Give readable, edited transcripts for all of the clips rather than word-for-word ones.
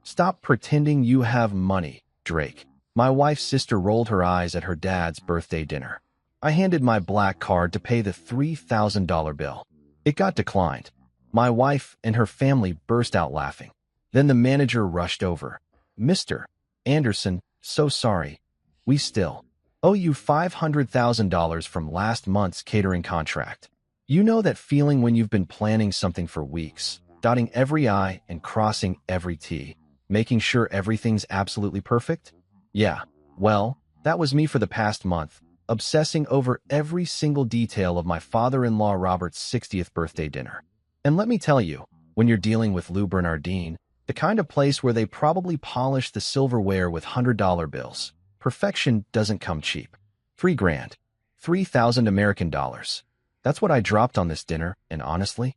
Stop pretending you have money, Drake. My wife's sister rolled her eyes at her dad's birthday dinner. I handed my black card to pay the $3,000 bill. It got declined. My wife and her family burst out laughing. Then the manager rushed over. Mr. Anderson, so sorry. We still owe you $500,000 from last month's catering contract. You know that feeling when you've been planning something for weeks, dotting every I and crossing every T, making sure everything's absolutely perfect? Yeah, well, that was me for the past month, obsessing over every single detail of my father-in-law Robert's 60th birthday dinner. And let me tell you, when you're dealing with Lou Bernardine, the kind of place where they probably polish the silverware with $100 bills, perfection doesn't come cheap. $3,000. 3,000 American dollars. That's what I dropped on this dinner, and honestly,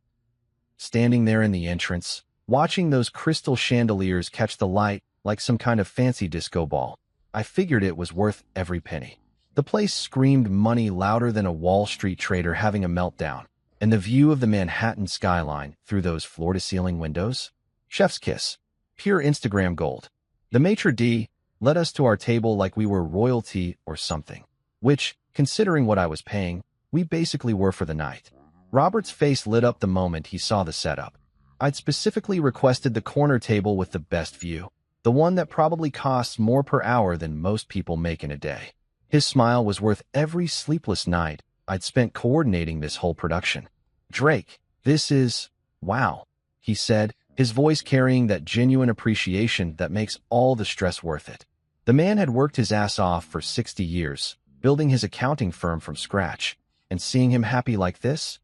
standing there in the entrance, watching those crystal chandeliers catch the light like some kind of fancy disco ball, I figured it was worth every penny. The place screamed money louder than a Wall Street trader having a meltdown, and the view of the Manhattan skyline through those floor-to-ceiling windows? Chef's kiss. Pure Instagram gold. The maitre d' led us to our table like we were royalty or something, which, considering what I was paying, we basically were for the night. Robert's face lit up the moment he saw the setup. I'd specifically requested the corner table with the best view, the one that probably costs more per hour than most people make in a day. His smile was worth every sleepless night I'd spent coordinating this whole production. Drake, this is, wow, he said, his voice carrying that genuine appreciation that makes all the stress worth it. The man had worked his ass off for 60 years, building his accounting firm from scratch, and seeing him happy like this?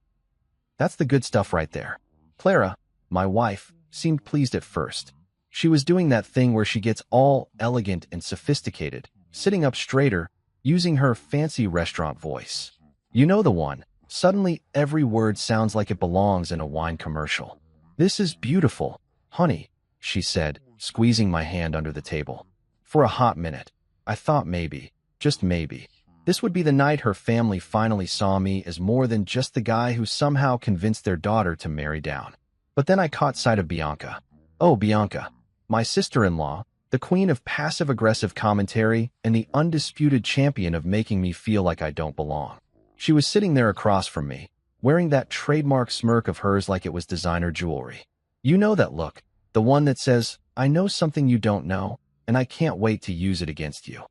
That's the good stuff right there. Clara, my wife, seemed pleased at first. She was doing that thing where she gets all elegant and sophisticated, sitting up straighter, using her fancy restaurant voice. You know the one. Suddenly, every word sounds like it belongs in a wine commercial. This is beautiful, honey, she said, squeezing my hand under the table. For a hot minute, I thought maybe, just maybe, this would be the night her family finally saw me as more than just the guy who somehow convinced their daughter to marry down. But then I caught sight of Bianca. Oh, Bianca, my sister-in-law, the queen of passive-aggressive commentary and the undisputed champion of making me feel like I don't belong. She was sitting there across from me, wearing that trademark smirk of hers like it was designer jewelry. You know that look, the one that says, I know something you don't know, and I can't wait to use it against you.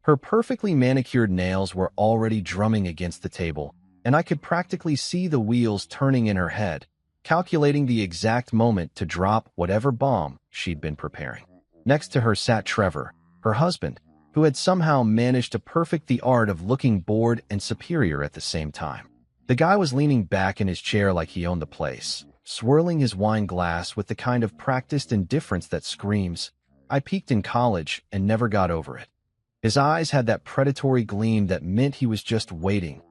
Her perfectly manicured nails were already drumming against the table, and I could practically see the wheels turning in her head, calculating the exact moment to drop whatever bomb she'd been preparing. Next to her sat Trevor, her husband, who had somehow managed to perfect the art of looking bored and superior at the same time. The guy was leaning back in his chair like he owned the place, swirling his wine glass with the kind of practiced indifference that screams, I peaked in college and never got over it. His eyes had that predatory gleam that meant he was just waiting,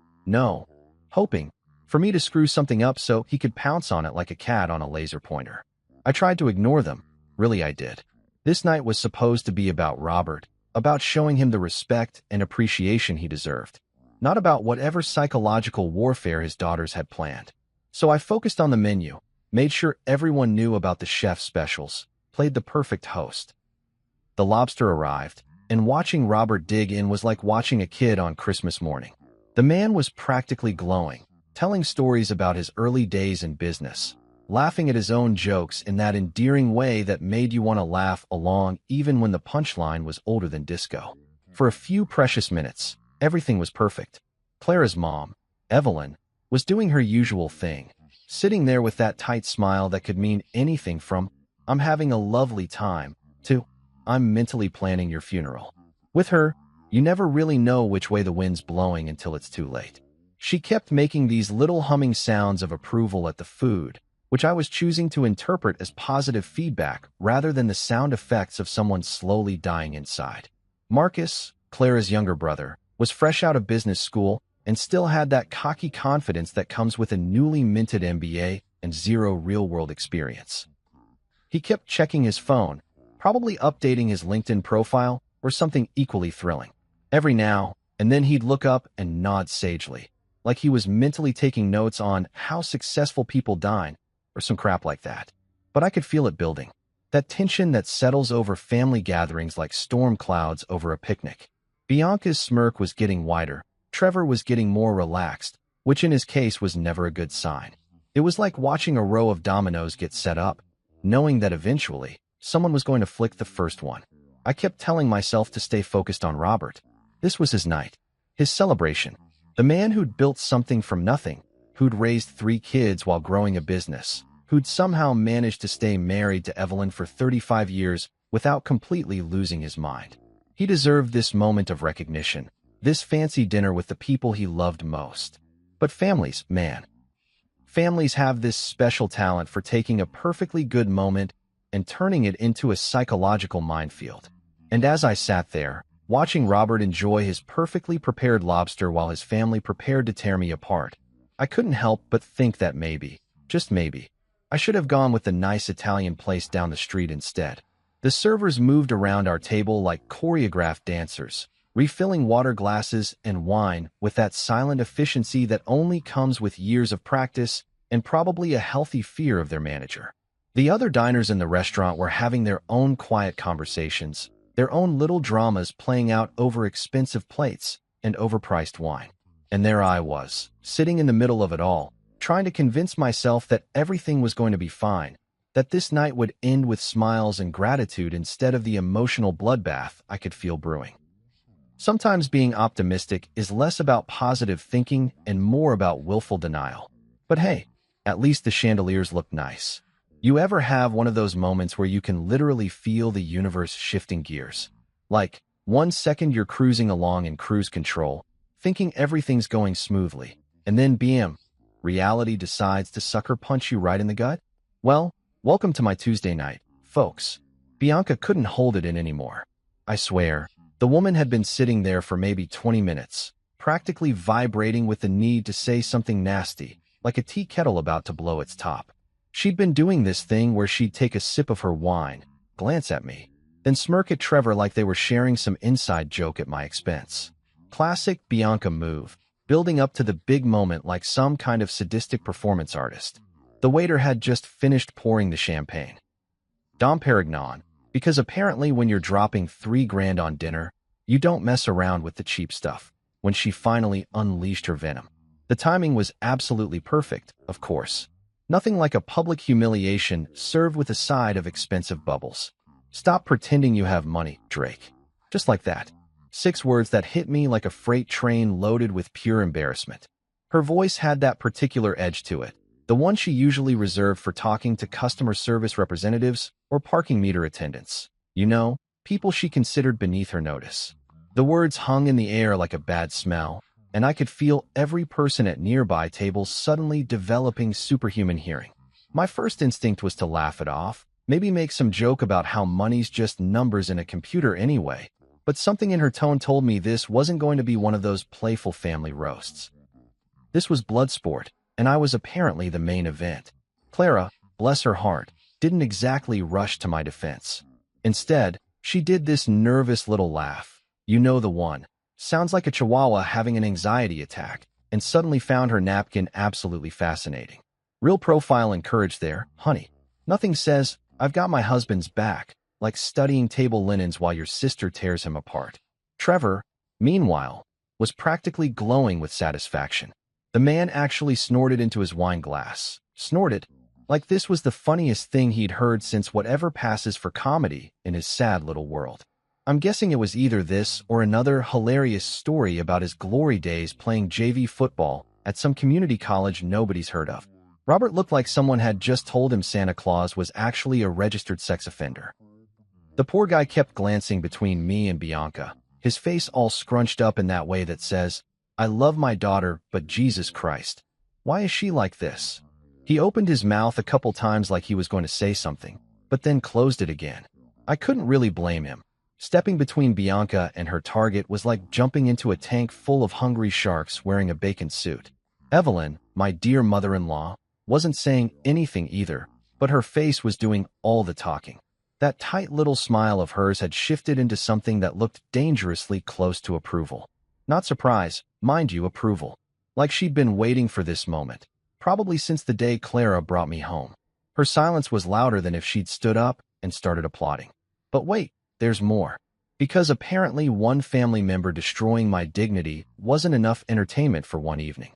hoping, for me to screw something up so he could pounce on it like a cat on a laser pointer. I tried to ignore them. Really, I did. This night was supposed to be about Robert, about showing him the respect and appreciation he deserved, not about whatever psychological warfare his daughters had planned. So I focused on the menu, made sure everyone knew about the chef's specials, played the perfect host. The lobster arrived, and watching Robert dig in was like watching a kid on Christmas morning. The man was practically glowing, telling stories about his early days in business, laughing at his own jokes in that endearing way that made you want to laugh along even when the punchline was older than disco. For a few precious minutes, everything was perfect. Clara's mom, Evelyn, was doing her usual thing, sitting there with that tight smile that could mean anything from, I'm having a lovely time, to, I'm mentally planning your funeral. With her, you never really know which way the wind's blowing until it's too late. She kept making these little humming sounds of approval at the food, which I was choosing to interpret as positive feedback rather than the sound effects of someone slowly dying inside. Marcus, Clara's younger brother, was fresh out of business school and still had that cocky confidence that comes with a newly minted MBA and zero real-world experience. He kept checking his phone, probably updating his LinkedIn profile or something equally thrilling. Every now and then he'd look up and nod sagely, like he was mentally taking notes on how successful people dine or some crap like that. But I could feel it building. That tension that settles over family gatherings like storm clouds over a picnic. Bianca's smirk was getting wider. Trevor was getting more relaxed, which in his case was never a good sign. It was like watching a row of dominoes get set up, knowing that eventually, someone was going to flick the first one. I kept telling myself to stay focused on Robert. This was his night, his celebration. The man who'd built something from nothing, who'd raised 3 kids while growing a business, who'd somehow managed to stay married to Evelyn for 35 years without completely losing his mind. He deserved this moment of recognition, this fancy dinner with the people he loved most. But families, man. Families have this special talent for taking a perfectly good moment and turning it into a psychological minefield. And as I sat there, watching Robert enjoy his perfectly prepared lobster while his family prepared to tear me apart, I couldn't help but think that maybe, just maybe, I should have gone with the nice Italian place down the street instead. The servers moved around our table like choreographed dancers, refilling water glasses and wine with that silent efficiency that only comes with years of practice and probably a healthy fear of their manager. The other diners in the restaurant were having their own quiet conversations, their own little dramas playing out over expensive plates and overpriced wine. And there I was, sitting in the middle of it all, trying to convince myself that everything was going to be fine, that this night would end with smiles and gratitude instead of the emotional bloodbath I could feel brewing. Sometimes being optimistic is less about positive thinking and more about willful denial. But hey, at least the chandeliers look nice. You ever have one of those moments where you can literally feel the universe shifting gears? Like, 1 second you're cruising along in cruise control, thinking everything's going smoothly, and then bam, reality decides to sucker punch you right in the gut? Well, welcome to my Tuesday night, folks. Bianca couldn't hold it in anymore. I swear, the woman had been sitting there for maybe 20 minutes, practically vibrating with the need to say something nasty, like a tea kettle about to blow its top. She'd been doing this thing where she'd take a sip of her wine, glance at me, then smirk at Trevor like they were sharing some inside joke at my expense. Classic Bianca move, building up to the big moment like some kind of sadistic performance artist. The waiter had just finished pouring the champagne. Dom Perignon, because apparently when you're dropping $3,000 on dinner, you don't mess around with the cheap stuff. When she finally unleashed her venom. The timing was absolutely perfect, of course. Nothing like a public humiliation served with a side of expensive bubbles. Stop pretending you have money, Drake. Just like that. 6 words that hit me like a freight train loaded with pure embarrassment. Her voice had that particular edge to it, the one she usually reserved for talking to customer service representatives or parking meter attendants. You know, people she considered beneath her notice. The words hung in the air like a bad smell, and I could feel every person at nearby tables suddenly developing superhuman hearing. My first instinct was to laugh it off, maybe make some joke about how money's just numbers in a computer anyway, but something in her tone told me this wasn't going to be one of those playful family roasts. This was Bloodsport, and I was apparently the main event. Clara, bless her heart, didn't exactly rush to my defense. Instead, she did this nervous little laugh. You know the one. Sounds like a chihuahua having an anxiety attack, and suddenly found her napkin absolutely fascinating. Real profile and courage there, honey. Nothing says, I've got my husband's back, like studying table linens while your sister tears him apart. Trevor, meanwhile, was practically glowing with satisfaction. The man actually snorted into his wine glass. Snorted, like this was the funniest thing he'd heard since whatever passes for comedy in his sad little world. I'm guessing it was either this or another hilarious story about his glory days playing JV football at some community college nobody's heard of. Robert looked like someone had just told him Santa Claus was actually a registered sex offender. The poor guy kept glancing between me and Bianca, his face all scrunched up in that way that says, I love my daughter, but Jesus Christ, why is she like this? He opened his mouth a couple times like he was going to say something, but then closed it again. I couldn't really blame him. Stepping between Bianca and her target was like jumping into a tank full of hungry sharks wearing a bacon suit. Evelyn, my dear mother-in-law, wasn't saying anything either, but her face was doing all the talking. That tight little smile of hers had shifted into something that looked dangerously close to approval. Not surprise, mind you, approval. Like she'd been waiting for this moment, probably since the day Clara brought me home. Her silence was louder than if she'd stood up, and started applauding. But wait, there's more. Because apparently one family member destroying my dignity wasn't enough entertainment for one evening.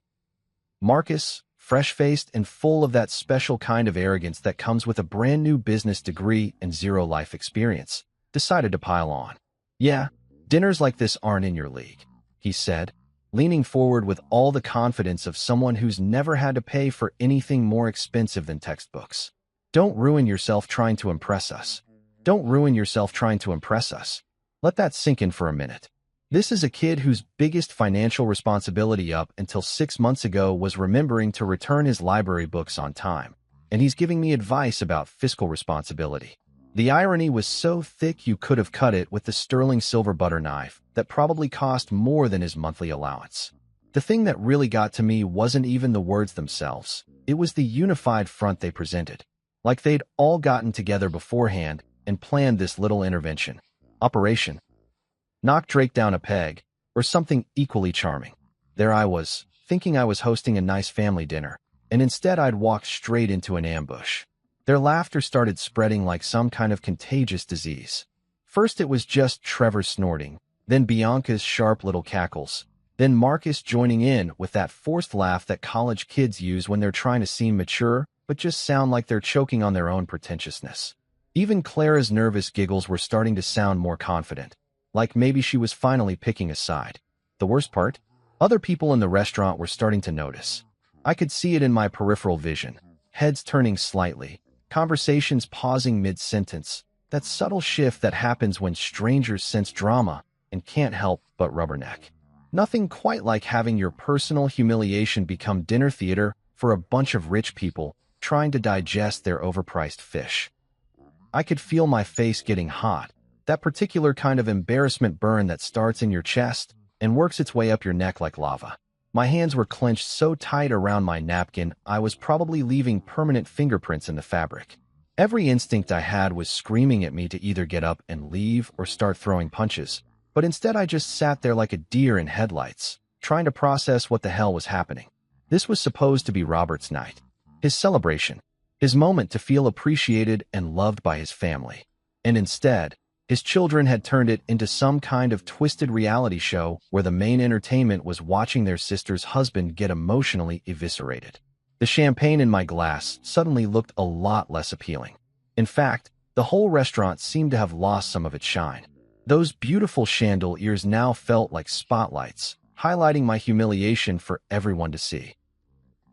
Marcus, fresh-faced and full of that special kind of arrogance that comes with a brand new business degree and zero life experience, decided to pile on. "Yeah, dinners like this aren't in your league," he said, leaning forward with all the confidence of someone who's never had to pay for anything more expensive than textbooks. "Don't ruin yourself trying to impress us. Don't ruin yourself trying to impress us. Let that sink in for a minute. This is a kid whose biggest financial responsibility up until 6 months ago was remembering to return his library books on time, and he's giving me advice about fiscal responsibility." The irony was so thick you could have cut it with the sterling silver butter knife that probably cost more than his monthly allowance. The thing that really got to me wasn't even the words themselves. It was the unified front they presented. Like they'd all gotten together beforehand and planned this little intervention. Operation Knock Drake down a peg, or something equally charming. There I was, thinking I was hosting a nice family dinner, and instead I'd walked straight into an ambush. Their laughter started spreading like some kind of contagious disease. First it was just Trevor snorting, then Bianca's sharp little cackles, then Marcus joining in with that forced laugh that college kids use when they're trying to seem mature, but just sound like they're choking on their own pretentiousness. Even Clara's nervous giggles were starting to sound more confident, like maybe she was finally picking a side. The worst part? Other people in the restaurant were starting to notice. I could see it in my peripheral vision, heads turning slightly, conversations pausing mid-sentence, that subtle shift that happens when strangers sense drama and can't help but rubberneck. Nothing quite like having your personal humiliation become dinner theater for a bunch of rich people trying to digest their overpriced fish. I could feel my face getting hot, that particular kind of embarrassment burn that starts in your chest and works its way up your neck like lava. My hands were clenched so tight around my napkin I was probably leaving permanent fingerprints in the fabric. Every instinct I had was screaming at me to either get up and leave or start throwing punches, but instead I just sat there like a deer in headlights, trying to process what the hell was happening. This was supposed to be Robert's night, his celebration, his moment to feel appreciated and loved by his family. And instead, his children had turned it into some kind of twisted reality show where the main entertainment was watching their sister's husband get emotionally eviscerated. The champagne in my glass suddenly looked a lot less appealing. In fact, the whole restaurant seemed to have lost some of its shine. Those beautiful chandeliers now felt like spotlights, highlighting my humiliation for everyone to see.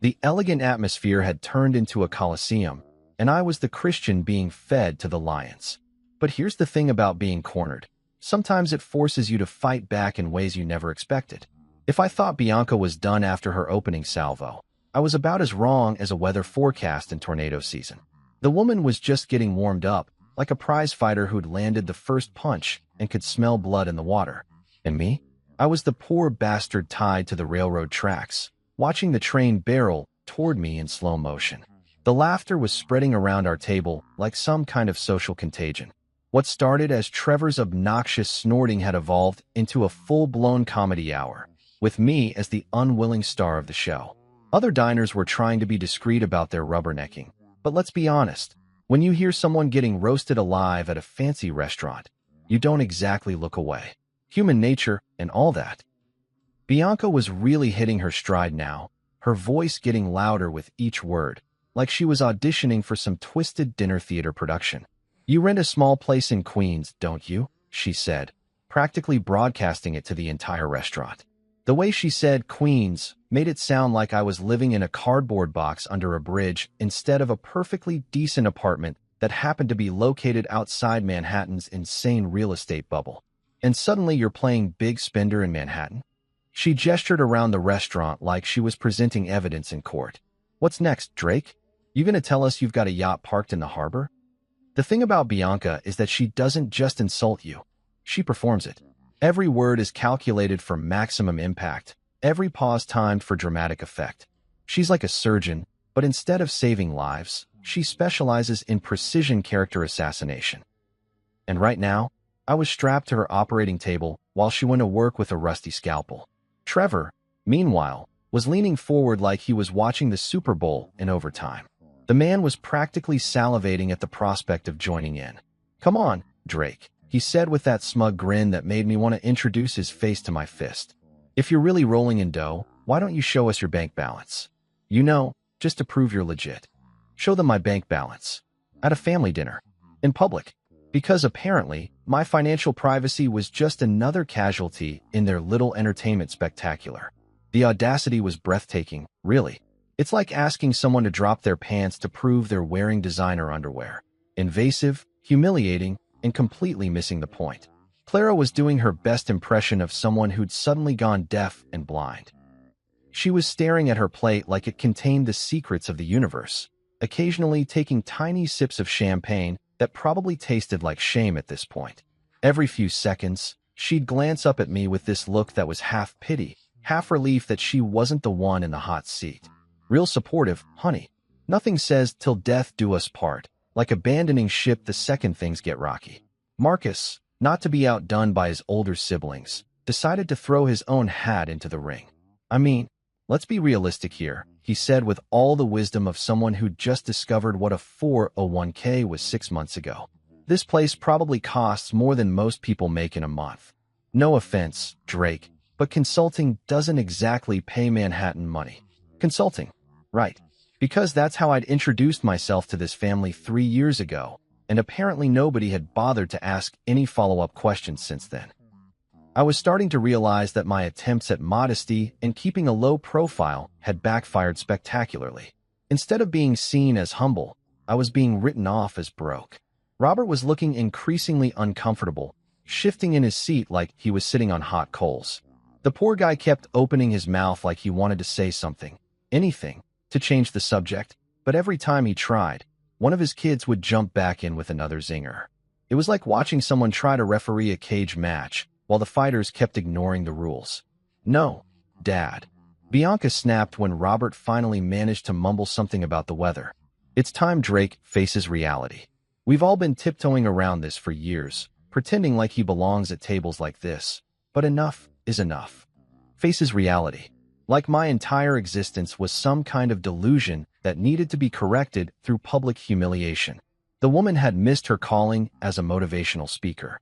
The elegant atmosphere had turned into a coliseum, and I was the Christian being fed to the lions. But here's the thing about being cornered. Sometimes it forces you to fight back in ways you never expected. If I thought Bianca was done after her opening salvo, I was about as wrong as a weather forecast in tornado season. The woman was just getting warmed up, like a prize fighter who'd landed the first punch and could smell blood in the water. And me? I was the poor bastard tied to the railroad tracks, watching the train barrel toward me in slow motion. The laughter was spreading around our table like some kind of social contagion. What started as Trevor's obnoxious snorting had evolved into a full-blown comedy hour, with me as the unwilling star of the show. Other diners were trying to be discreet about their rubbernecking, but let's be honest, when you hear someone getting roasted alive at a fancy restaurant, you don't exactly look away. Human nature and all that. Bianca was really hitting her stride now, her voice getting louder with each word, like she was auditioning for some twisted dinner theater production. "You rent a small place in Queens, don't you?" she said, practically broadcasting it to the entire restaurant. The way she said Queens made it sound like I was living in a cardboard box under a bridge instead of a perfectly decent apartment that happened to be located outside Manhattan's insane real estate bubble. And suddenly you're playing big spender in Manhattan? She gestured around the restaurant like she was presenting evidence in court. "What's next, Drake? You gonna tell us you've got a yacht parked in the harbor?" The thing about Bianca is that she doesn't just insult you. She performs it. Every word is calculated for maximum impact, every pause timed for dramatic effect. She's like a surgeon, but instead of saving lives, she specializes in precision character assassination. And right now, I was strapped to her operating table while she went to work with a rusty scalpel. Trevor, meanwhile, was leaning forward like he was watching the Super Bowl in overtime. The man was practically salivating at the prospect of joining in. "Come on, Drake," he said with that smug grin that made me want to introduce his face to my fist. "If you're really rolling in dough, why don't you show us your bank balance? You know, just to prove you're legit." Show them my bank balance. At a family dinner. In public. Because apparently, my financial privacy was just another casualty in their little entertainment spectacular. The audacity was breathtaking, really. It's like asking someone to drop their pants to prove they're wearing designer underwear. Invasive, humiliating, and completely missing the point. Clara was doing her best impression of someone who'd suddenly gone deaf and blind. She was staring at her plate like it contained the secrets of the universe, occasionally taking tiny sips of champagne that probably tasted like shame at this point. Every few seconds, she'd glance up at me with this look that was half pity, half relief that she wasn't the one in the hot seat. Real supportive, honey. Nothing says "till death do us part," like abandoning ship the second things get rocky. Marcus, not to be outdone by his older siblings, decided to throw his own hat into the ring. "I mean, let's be realistic here," he said with all the wisdom of someone who'd just discovered what a 401k was 6 months ago. "This place probably costs more than most people make in a month. No offense, Drake, but consulting doesn't exactly pay Manhattan money." Consulting. Right. Because that's how I'd introduced myself to this family 3 years ago, and apparently nobody had bothered to ask any follow-up questions since then. I was starting to realize that my attempts at modesty and keeping a low profile had backfired spectacularly. Instead of being seen as humble, I was being written off as broke. Robert was looking increasingly uncomfortable, shifting in his seat like he was sitting on hot coals. The poor guy kept opening his mouth like he wanted to say something, anything, to change the subject, but every time he tried, one of his kids would jump back in with another zinger. It was like watching someone try to referee a cage match, while the fighters kept ignoring the rules. "No, Dad." Bianca snapped when Robert finally managed to mumble something about the weather. "It's time Drake faces reality. We've all been tiptoeing around this for years, pretending like he belongs at tables like this, but enough is enough." Faces reality. Like my entire existence was some kind of delusion that needed to be corrected through public humiliation. The woman had missed her calling as a motivational speaker.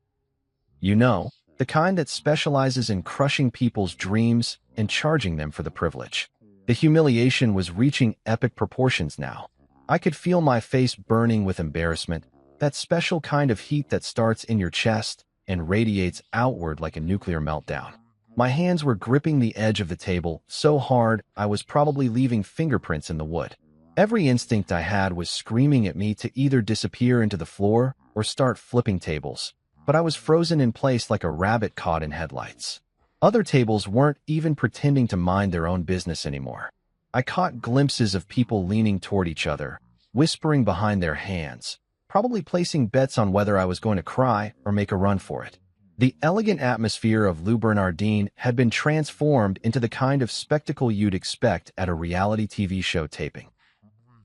You know, the kind that specializes in crushing people's dreams and charging them for the privilege. The humiliation was reaching epic proportions now. I could feel my face burning with embarrassment, that special kind of heat that starts in your chest and radiates outward like a nuclear meltdown. My hands were gripping the edge of the table so hard I was probably leaving fingerprints in the wood. Every instinct I had was screaming at me to either disappear into the floor or start flipping tables, but I was frozen in place like a rabbit caught in headlights. Other tables weren't even pretending to mind their own business anymore. I caught glimpses of people leaning toward each other, whispering behind their hands, probably placing bets on whether I was going to cry or make a run for it. The elegant atmosphere of Lou Bernardine had been transformed into the kind of spectacle you'd expect at a reality TV show taping.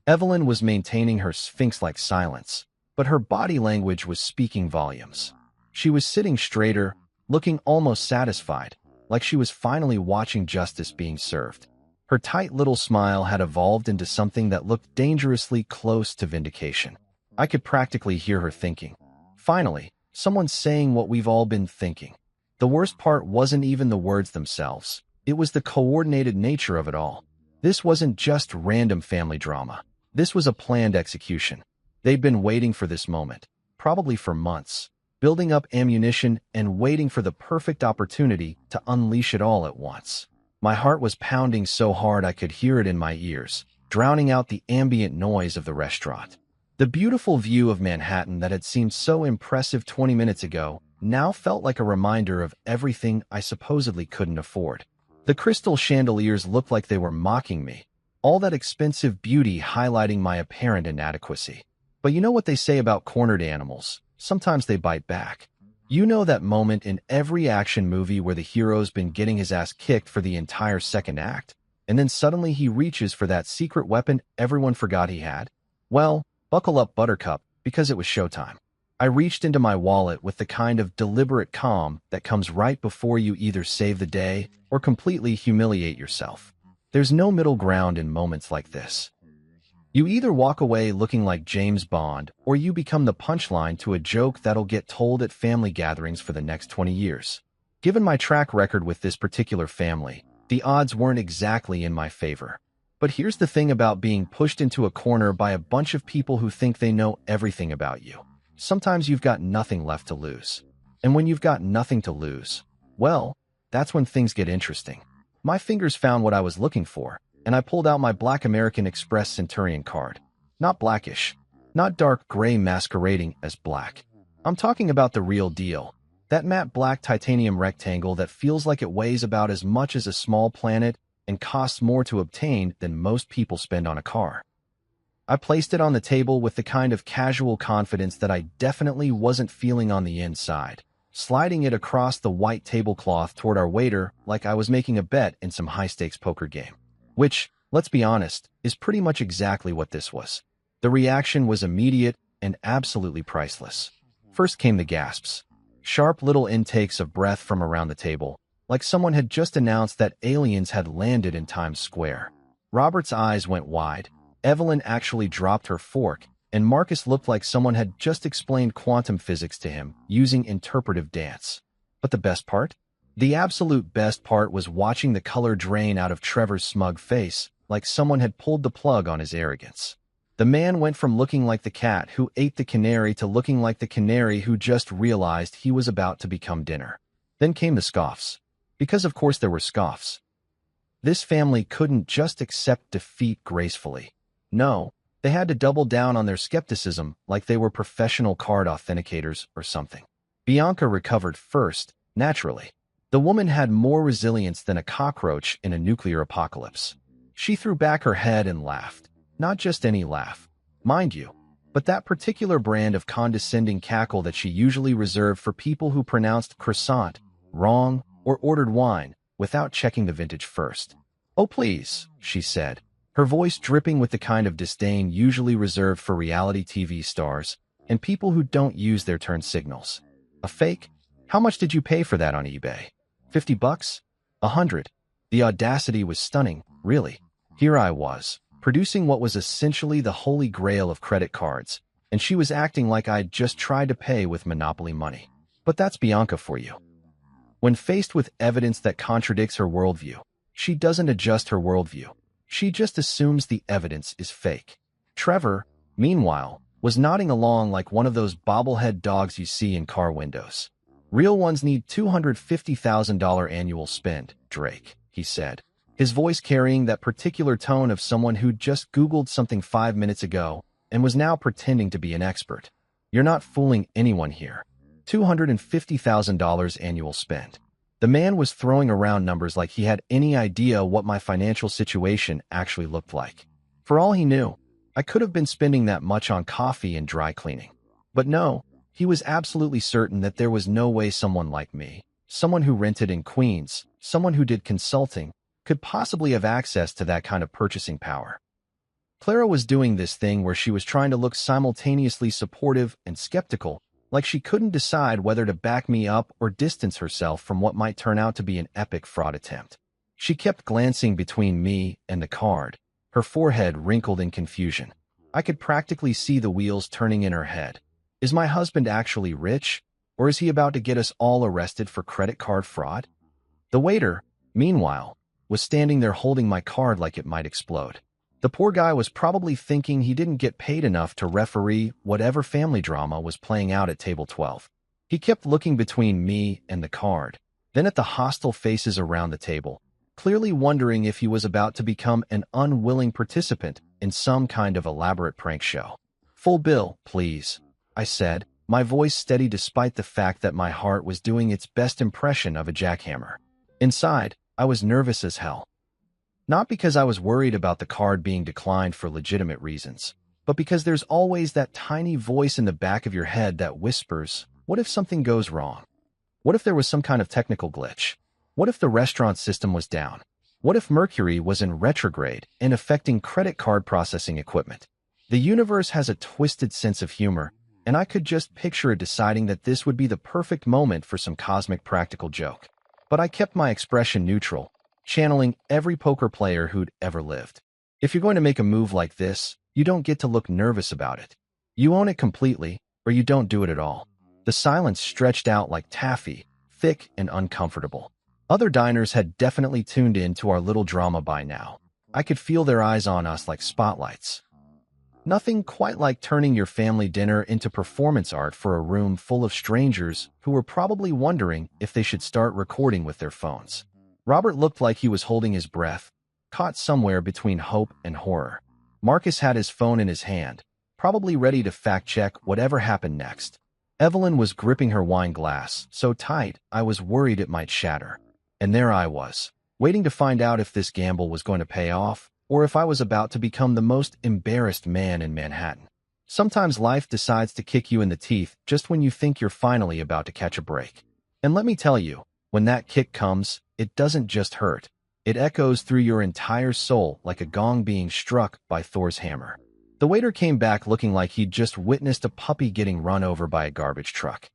Evelyn was maintaining her sphinx-like silence, but her body language was speaking volumes. She was sitting straighter, looking almost satisfied, like she was finally watching justice being served. Her tight little smile had evolved into something that looked dangerously close to vindication. I could practically hear her thinking, "Finally, someone's saying what we've all been thinking." The worst part wasn't even the words themselves. It was the coordinated nature of it all. This wasn't just random family drama. This was a planned execution. They'd been waiting for this moment, probably for months, building up ammunition and waiting for the perfect opportunity to unleash it all at once. My heart was pounding so hard I could hear it in my ears, drowning out the ambient noise of the restaurant. The beautiful view of Manhattan that had seemed so impressive 20 minutes ago now felt like a reminder of everything I supposedly couldn't afford. The crystal chandeliers looked like they were mocking me, all that expensive beauty highlighting my apparent inadequacy. But you know what they say about cornered animals? Sometimes they bite back. You know that moment in every action movie where the hero's been getting his ass kicked for the entire second act, and then suddenly he reaches for that secret weapon everyone forgot he had? Well, buckle up, Buttercup, because it was showtime. I reached into my wallet with the kind of deliberate calm that comes right before you either save the day or completely humiliate yourself. There's no middle ground in moments like this. You either walk away looking like James Bond, or you become the punchline to a joke that'll get told at family gatherings for the next 20 years. Given my track record with this particular family, the odds weren't exactly in my favor. But here's the thing about being pushed into a corner by a bunch of people who think they know everything about you. Sometimes you've got nothing left to lose. And when you've got nothing to lose, well, that's when things get interesting. My fingers found what I was looking for, and I pulled out my Black American Express Centurion card. Not blackish, not dark gray masquerading as black. I'm talking about the real deal. That matte black titanium rectangle that feels like it weighs about as much as a small planet and costs more to obtain than most people spend on a car. I placed it on the table with the kind of casual confidence that I definitely wasn't feeling on the inside, sliding it across the white tablecloth toward our waiter like I was making a bet in some high-stakes poker game. Which, let's be honest, is pretty much exactly what this was. The reaction was immediate and absolutely priceless. First came the gasps. Sharp little intakes of breath from around the table, like someone had just announced that aliens had landed in Times Square. Robert's eyes went wide, Evelyn actually dropped her fork, and Marcus looked like someone had just explained quantum physics to him using interpretive dance. But the best part? The absolute best part was watching the color drain out of Trevor's smug face, like someone had pulled the plug on his arrogance. The man went from looking like the cat who ate the canary to looking like the canary who just realized he was about to become dinner. Then came the scoffs. Because of course there were scoffs. This family couldn't just accept defeat gracefully. No, they had to double down on their skepticism like they were professional card authenticators or something. Bianca recovered first, naturally. The woman had more resilience than a cockroach in a nuclear apocalypse. She threw back her head and laughed. Not just any laugh, mind you, but that particular brand of condescending cackle that she usually reserved for people who pronounced croissant wrong or ordered wine without checking the vintage first. "Oh please," she said, her voice dripping with the kind of disdain usually reserved for reality TV stars and people who don't use their turn signals. "A fake? How much did you pay for that on eBay? $50? 100? The audacity was stunning, really. Here I was, producing what was essentially the holy grail of credit cards, and she was acting like I'd just tried to pay with Monopoly money. But that's Bianca for you. When faced with evidence that contradicts her worldview, she doesn't adjust her worldview. She just assumes the evidence is fake. Trevor, meanwhile, was nodding along like one of those bobblehead dogs you see in car windows. "Real ones need $250,000 annual spend, Drake," he said, his voice carrying that particular tone of someone who'd just Googled something 5 minutes ago and was now pretending to be an expert. "You're not fooling anyone here. $250,000 annual spend." The man was throwing around numbers like he had any idea what my financial situation actually looked like. For all he knew, I could have been spending that much on coffee and dry cleaning. But no, he was absolutely certain that there was no way someone like me, someone who rented in Queens, someone who did consulting, could possibly have access to that kind of purchasing power. Clara was doing this thing where she was trying to look simultaneously supportive and skeptical, like she couldn't decide whether to back me up or distance herself from what might turn out to be an epic fraud attempt. She kept glancing between me and the card, her forehead wrinkled in confusion. I could practically see the wheels turning in her head. Is my husband actually rich, or is he about to get us all arrested for credit card fraud? The waiter, meanwhile, was standing there holding my card like it might explode. The poor guy was probably thinking he didn't get paid enough to referee whatever family drama was playing out at table 12. He kept looking between me and the card, then at the hostile faces around the table, clearly wondering if he was about to become an unwilling participant in some kind of elaborate prank show. "Full bill, please," I said, my voice steady despite the fact that my heart was doing its best impression of a jackhammer. Inside, I was nervous as hell. Not because I was worried about the card being declined for legitimate reasons, but because there's always that tiny voice in the back of your head that whispers, what if something goes wrong? What if there was some kind of technical glitch? What if the restaurant system was down? What if Mercury was in retrograde and affecting credit card processing equipment? The universe has a twisted sense of humor, and I could just picture it deciding that this would be the perfect moment for some cosmic practical joke. But I kept my expression neutral, channeling every poker player who'd ever lived. If you're going to make a move like this, You don't get to look nervous about it. You own it completely, or you don't do it at all. The silence stretched out like taffy, thick and uncomfortable. Other diners had definitely tuned in to our little drama by now. I could feel their eyes on us like spotlights. Nothing quite like turning your family dinner into performance art for a room full of strangers who were probably wondering if they should start recording with their phones. Robert looked like he was holding his breath, caught somewhere between hope and horror. Marcus had his phone in his hand, probably ready to fact-check whatever happened next. Evelyn was gripping her wine glass so tight I was worried it might shatter. And there I was, waiting to find out if this gamble was going to pay off, or if I was about to become the most embarrassed man in Manhattan. Sometimes life decides to kick you in the teeth just when you think you're finally about to catch a break. And let me tell you, when that kick comes, it doesn't just hurt. It echoes through your entire soul like a gong being struck by Thor's hammer. The waiter came back looking like he'd just witnessed a puppy getting run over by a garbage truck.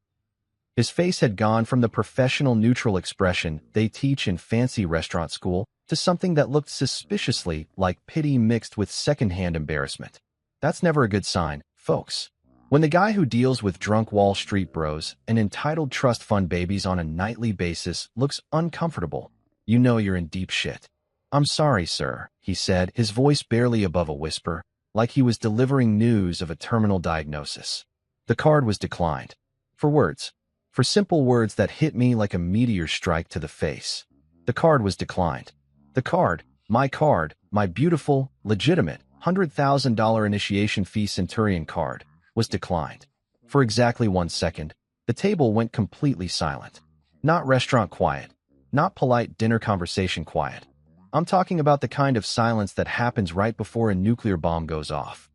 His face had gone from the professional neutral expression they teach in fancy restaurant school to something that looked suspiciously like pity mixed with secondhand embarrassment. That's never a good sign, folks. When the guy who deals with drunk Wall Street bros and entitled trust fund babies on a nightly basis looks uncomfortable, you know you're in deep shit. "I'm sorry, sir," he said, his voice barely above a whisper, like he was delivering news of a terminal diagnosis. The card was declined. For words. For simple words that hit me like a meteor strike to the face. The card was declined. The card, my beautiful, legitimate, $100,000 initiation fee Centurion card, was declined. For exactly 1 second, the table went completely silent. Not restaurant quiet. Not polite dinner conversation quiet. I'm talking about the kind of silence that happens right before a nuclear bomb goes off.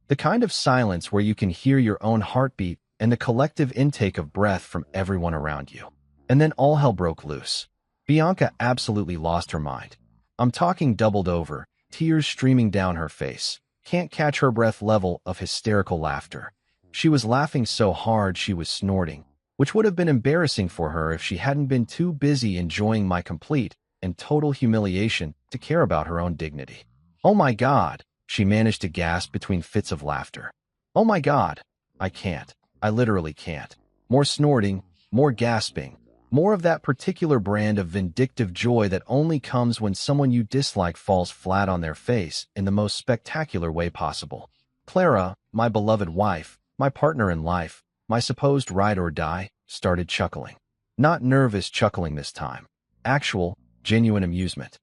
The kind of silence where you can hear your own heartbeat and the collective intake of breath from everyone around you. And then all hell broke loose. Bianca absolutely lost her mind. I'm talking doubled over, tears streaming down her face. Can't catch her breath level of hysterical laughter. She was laughing so hard she was snorting, which would have been embarrassing for her if she hadn't been too busy enjoying my complete and total humiliation to care about her own dignity. "Oh my God," she managed to gasp between fits of laughter. "Oh my God, I can't. I literally can't." More snorting, more gasping, more of that particular brand of vindictive joy that only comes when someone you dislike falls flat on their face in the most spectacular way possible. Clara, my beloved wife, my partner in life, my supposed ride or die, started chuckling. Not nervous chuckling this time. Actual, genuine amusement.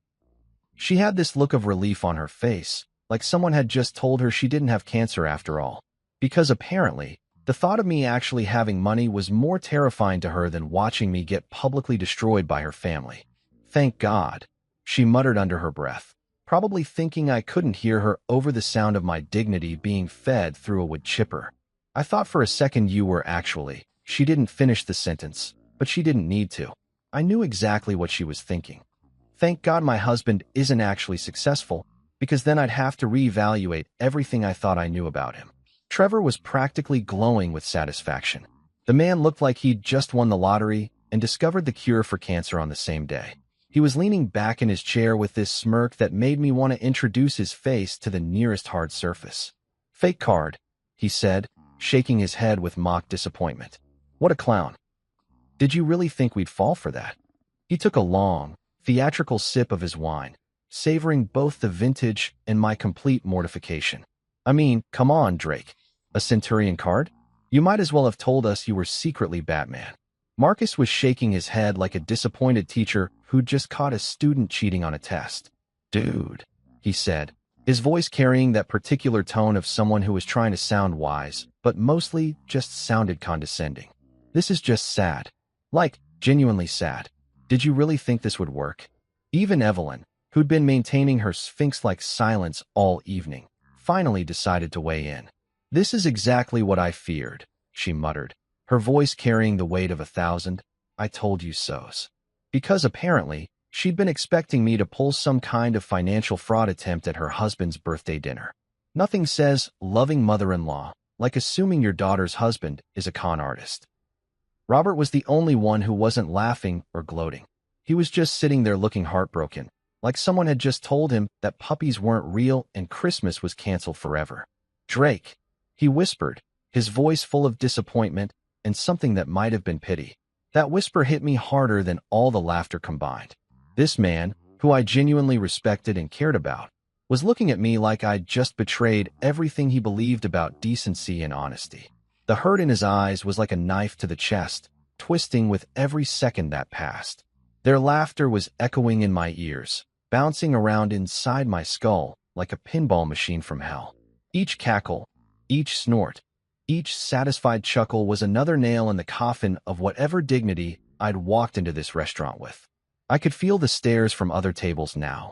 She had this look of relief on her face, like someone had just told her she didn't have cancer after all. Because apparently, the thought of me actually having money was more terrifying to her than watching me get publicly destroyed by her family. "Thank God," she muttered under her breath, probably thinking I couldn't hear her over the sound of my dignity being fed through a wood chipper. "I thought for a second you were actually..." She didn't finish the sentence, but she didn't need to. I knew exactly what she was thinking. Thank God my husband isn't actually successful, because then I'd have to reevaluate everything I thought I knew about him. Trevor was practically glowing with satisfaction. The man looked like he'd just won the lottery and discovered the cure for cancer on the same day. He was leaning back in his chair with this smirk that made me want to introduce his face to the nearest hard surface. "Fake card," he said, shaking his head with mock disappointment. "What a clown. Did you really think we'd fall for that?" He took a long, theatrical sip of his wine, savoring both the vintage and my complete mortification. "I mean, come on, Drake. A Centurion card? You might as well have told us you were secretly Batman." Marcus was shaking his head like a disappointed teacher who'd just caught a student cheating on a test. "Dude," he said, his voice carrying that particular tone of someone who was trying to sound wise, but mostly just sounded condescending. "This is just sad. Like, genuinely sad. Did you really think this would work?" Even Evelyn, who'd been maintaining her sphinx-like silence all evening, finally decided to weigh in. "This is exactly what I feared," she muttered, her voice carrying the weight of 1,000 "I told you so's." Because apparently, she'd been expecting me to pull some kind of financial fraud attempt at her husband's birthday dinner. Nothing says loving mother-in-law like assuming your daughter's husband is a con artist. Robert was the only one who wasn't laughing or gloating. He was just sitting there looking heartbroken, like someone had just told him that puppies weren't real and Christmas was canceled forever. "Drake," he whispered, his voice full of disappointment and something that might have been pity. That whisper hit me harder than all the laughter combined. This man, who I genuinely respected and cared about, was looking at me like I'd just betrayed everything he believed about decency and honesty. The hurt in his eyes was like a knife to the chest, twisting with every second that passed. Their laughter was echoing in my ears, bouncing around inside my skull like a pinball machine from hell. Each cackle, each snort, each satisfied chuckle was another nail in the coffin of whatever dignity I'd walked into this restaurant with. I could feel the stares from other tables now.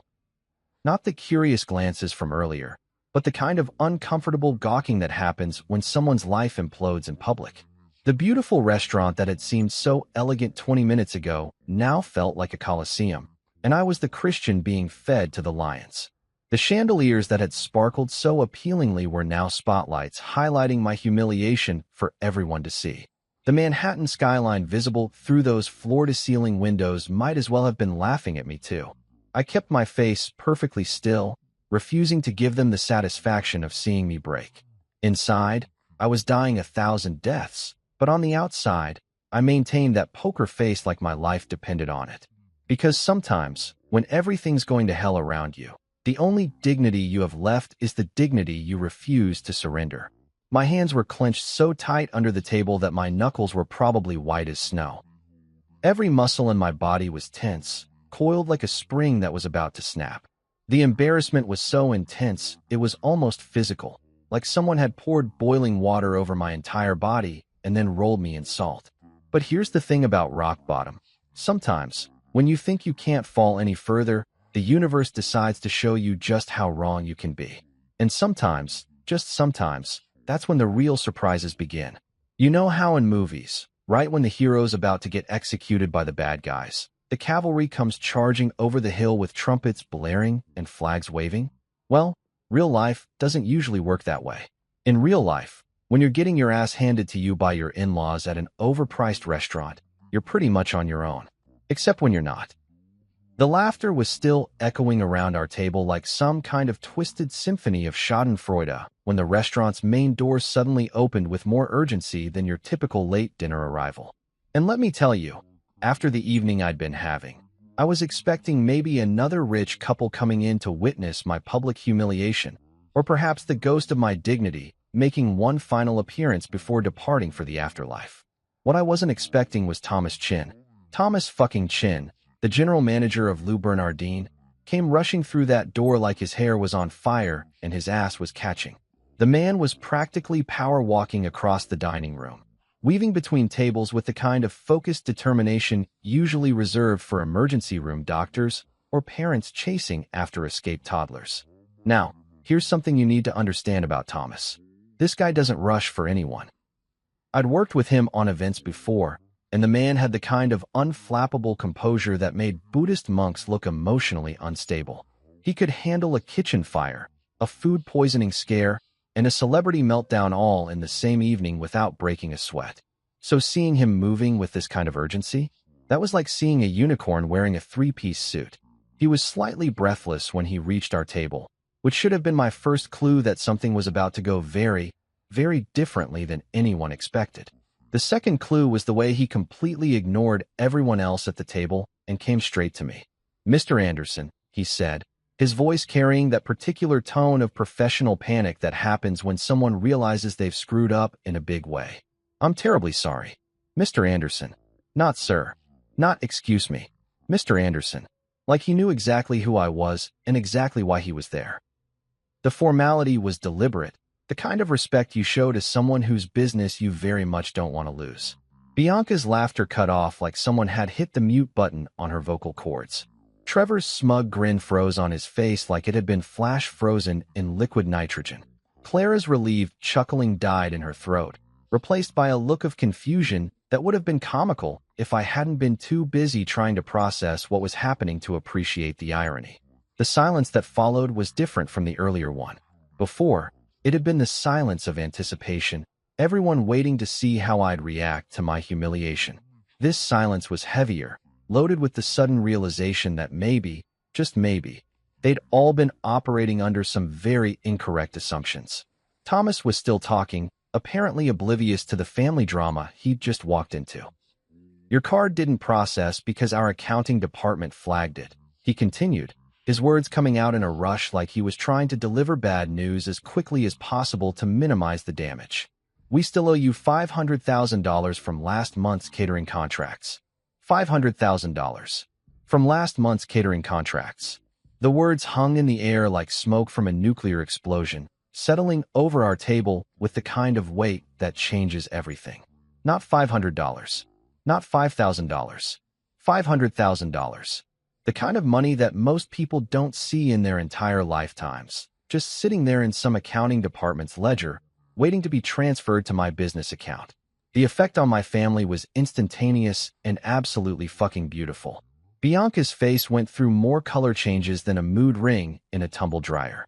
Not the curious glances from earlier, but the kind of uncomfortable gawking that happens when someone's life implodes in public. The beautiful restaurant that had seemed so elegant 20 minutes ago now felt like a coliseum, and I was the Christian being fed to the lions. The chandeliers that had sparkled so appealingly were now spotlights, highlighting my humiliation for everyone to see. The Manhattan skyline visible through those floor-to-ceiling windows might as well have been laughing at me too. I kept my face perfectly still, refusing to give them the satisfaction of seeing me break. Inside, I was dying 1,000 deaths, but on the outside, I maintained that poker face like my life depended on it. Because sometimes, when everything's going to hell around you, the only dignity you have left is the dignity you refuse to surrender. My hands were clenched so tight under the table that my knuckles were probably white as snow. Every muscle in my body was tense, coiled like a spring that was about to snap. The embarrassment was so intense, it was almost physical, like someone had poured boiling water over my entire body and then rolled me in salt. But here's the thing about rock bottom. Sometimes, when you think you can't fall any further, the universe decides to show you just how wrong you can be. And sometimes, just sometimes, that's when the real surprises begin. You know how in movies, right when the hero's about to get executed by the bad guys, the cavalry comes charging over the hill with trumpets blaring and flags waving? Well, real life doesn't usually work that way. In real life, when you're getting your ass handed to you by your in-laws at an overpriced restaurant, you're pretty much on your own. Except when you're not. The laughter was still echoing around our table like some kind of twisted symphony of schadenfreude when the restaurant's main doors suddenly opened with more urgency than your typical late dinner arrival. And let me tell you, after the evening I'd been having, I was expecting maybe another rich couple coming in to witness my public humiliation, or perhaps the ghost of my dignity making one final appearance before departing for the afterlife. What I wasn't expecting was Thomas Chin. Thomas fucking Chin, the general manager of Lou Bernardine, came rushing through that door like his hair was on fire and his ass was catching. The man was practically power walking across the dining room, weaving between tables with the kind of focused determination usually reserved for emergency room doctors or parents chasing after escaped toddlers. Now, here's something you need to understand about Thomas. This guy doesn't rush for anyone. I'd worked with him on events before, and the man had the kind of unflappable composure that made Buddhist monks look emotionally unstable. He could handle a kitchen fire, a food poisoning scare, and a celebrity meltdown all in the same evening without breaking a sweat. So seeing him moving with this kind of urgency, that was like seeing a unicorn wearing a three-piece suit. He was slightly breathless when he reached our table, which should have been my first clue that something was about to go very, very differently than anyone expected. The second clue was the way he completely ignored everyone else at the table and came straight to me. "Mr. Anderson," he said, his voice carrying that particular tone of professional panic that happens when someone realizes they've screwed up in a big way. "I'm terribly sorry. Mr. Anderson." Not sir. Not excuse me. Mr. Anderson. Like he knew exactly who I was and exactly why he was there. The formality was deliberate, the kind of respect you show to someone whose business you very much don't want to lose. Bianca's laughter cut off like someone had hit the mute button on her vocal cords. Trevor's smug grin froze on his face like it had been flash frozen in liquid nitrogen. Clara's relieved chuckling died in her throat, replaced by a look of confusion that would have been comical if I hadn't been too busy trying to process what was happening to appreciate the irony. The silence that followed was different from the earlier one. Before, it had been the silence of anticipation, everyone waiting to see how I'd react to my humiliation. This silence was heavier, loaded with the sudden realization that maybe, just maybe, they'd all been operating under some very incorrect assumptions. Thomas was still talking, apparently oblivious to the family drama he'd just walked into. Your card didn't process because our accounting department flagged it, he continued, his words coming out in a rush like he was trying to deliver bad news as quickly as possible to minimize the damage. We still owe you $500,000 from last month's catering contracts. $500,000. From last month's catering contracts. The words hung in the air like smoke from a nuclear explosion, settling over our table with the kind of weight that changes everything. Not $500. Not $5,000. $500,000. The kind of money that most people don't see in their entire lifetimes, just sitting there in some accounting department's ledger, waiting to be transferred to my business account. The effect on my family was instantaneous and absolutely fucking beautiful. Bianca's face went through more color changes than a mood ring in a tumble dryer.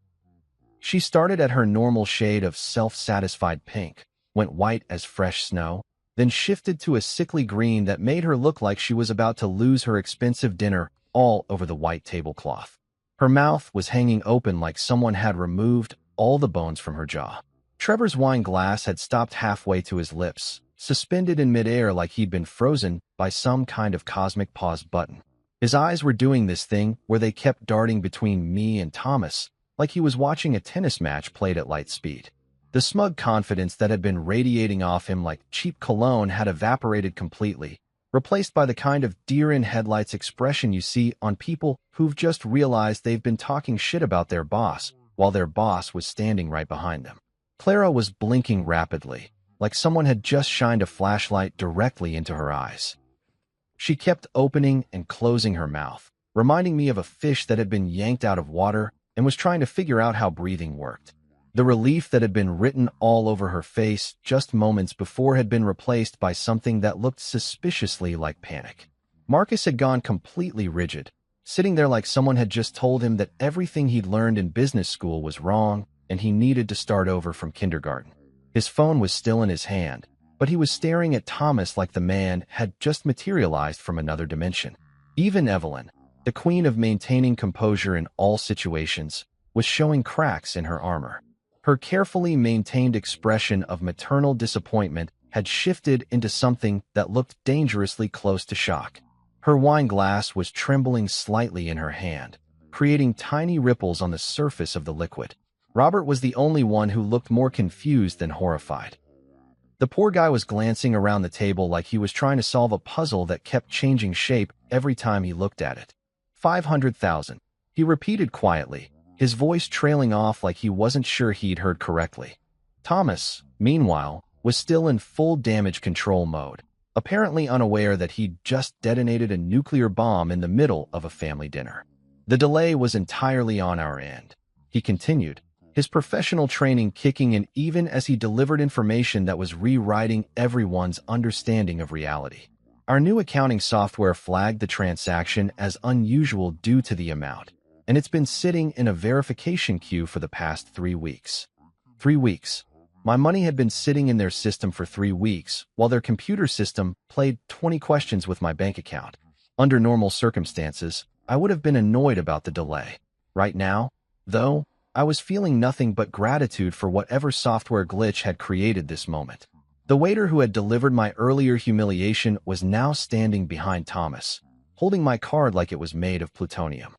She started at her normal shade of self-satisfied pink, went white as fresh snow, then shifted to a sickly green that made her look like she was about to lose her expensive dinner all over the white tablecloth. Her mouth was hanging open like someone had removed all the bones from her jaw. Trevor's wine glass had stopped halfway to his lips, suspended in midair like he'd been frozen by some kind of cosmic pause button. His eyes were doing this thing where they kept darting between me and Thomas, like he was watching a tennis match played at light speed. The smug confidence that had been radiating off him like cheap cologne had evaporated completely, replaced by the kind of deer-in-headlights expression you see on people who've just realized they've been talking shit about their boss while their boss was standing right behind them. Clara was blinking rapidly, like someone had just shined a flashlight directly into her eyes. She kept opening and closing her mouth, reminding me of a fish that had been yanked out of water and was trying to figure out how breathing worked. The relief that had been written all over her face just moments before had been replaced by something that looked suspiciously like panic. Marcus had gone completely rigid, sitting there like someone had just told him that everything he'd learned in business school was wrong and he needed to start over from kindergarten. His phone was still in his hand, but he was staring at Thomas like the man had just materialized from another dimension. Even Evelyn, the queen of maintaining composure in all situations, was showing cracks in her armor. Her carefully maintained expression of maternal disappointment had shifted into something that looked dangerously close to shock. Her wine glass was trembling slightly in her hand, creating tiny ripples on the surface of the liquid. Robert was the only one who looked more confused than horrified. The poor guy was glancing around the table like he was trying to solve a puzzle that kept changing shape every time he looked at it. 500,000, he repeated quietly, his voice trailing off like he wasn't sure he'd heard correctly. Thomas, meanwhile, was still in full damage control mode, apparently unaware that he'd just detonated a nuclear bomb in the middle of a family dinner. The delay was entirely on our end, he continued, his professional training kicking in even as he delivered information that was rewriting everyone's understanding of reality. Our new accounting software flagged the transaction as unusual due to the amount, and it's been sitting in a verification queue for the past 3 weeks. 3 weeks. My money had been sitting in their system for 3 weeks, while their computer system played 20 questions with my bank account. Under normal circumstances, I would have been annoyed about the delay. Right now, though, I was feeling nothing but gratitude for whatever software glitch had created this moment. The waiter who had delivered my earlier humiliation was now standing behind Thomas, holding my card like it was made of plutonium.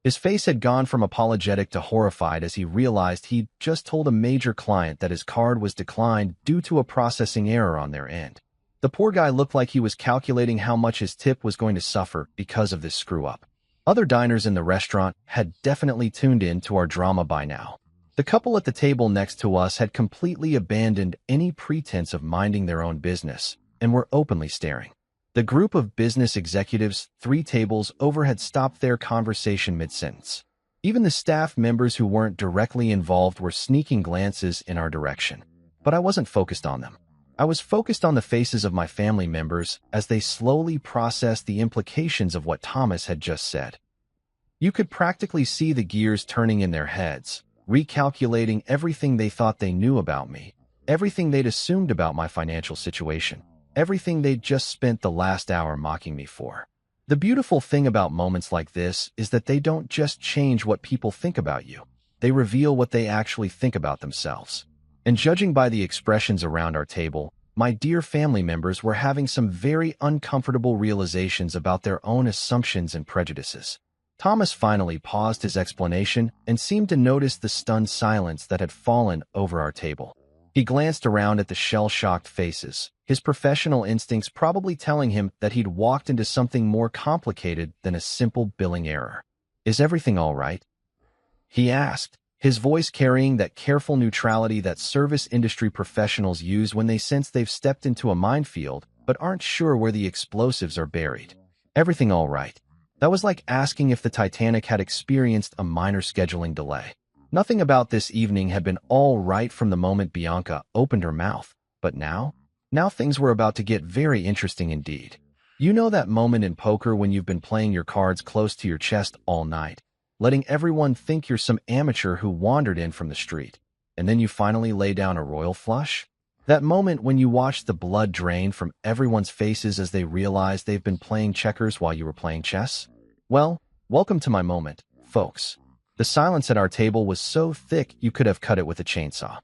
His face had gone from apologetic to horrified as he realized he'd just told a major client that his card was declined due to a processing error on their end. The poor guy looked like he was calculating how much his tip was going to suffer because of this screw-up. Other diners in the restaurant had definitely tuned in to our drama by now. The couple at the table next to us had completely abandoned any pretense of minding their own business and were openly staring. The group of business executives 3 tables over had stopped their conversation mid-sentence. Even the staff members who weren't directly involved were sneaking glances in our direction. But I wasn't focused on them. I was focused on the faces of my family members as they slowly processed the implications of what Thomas had just said. You could practically see the gears turning in their heads, recalculating everything they thought they knew about me, everything they'd assumed about my financial situation, everything they'd just spent the last hour mocking me for. The beautiful thing about moments like this is that they don't just change what people think about you. They reveal what they actually think about themselves. And judging by the expressions around our table, my dear family members were having some very uncomfortable realizations about their own assumptions and prejudices. Thomas finally paused his explanation and seemed to notice the stunned silence that had fallen over our table. He glanced around at the shell-shocked faces, his professional instincts probably telling him that he'd walked into something more complicated than a simple billing error. "Is everything all right?" he asked, his voice carrying that careful neutrality that service industry professionals use when they sense they've stepped into a minefield but aren't sure where the explosives are buried. "Everything all right?" That was like asking if the Titanic had experienced a minor scheduling delay. Nothing about this evening had been all right from the moment Bianca opened her mouth, but now things were about to get very interesting indeed. You know that moment in poker when you've been playing your cards close to your chest all night, letting everyone think you're some amateur who wandered in from the street, and then you finally lay down a royal flush? That moment when you watch the blood drain from everyone's faces as they realize they've been playing checkers while you were playing chess? Well, welcome to my moment, folks. The silence at our table was so thick you could have cut it with a chainsaw.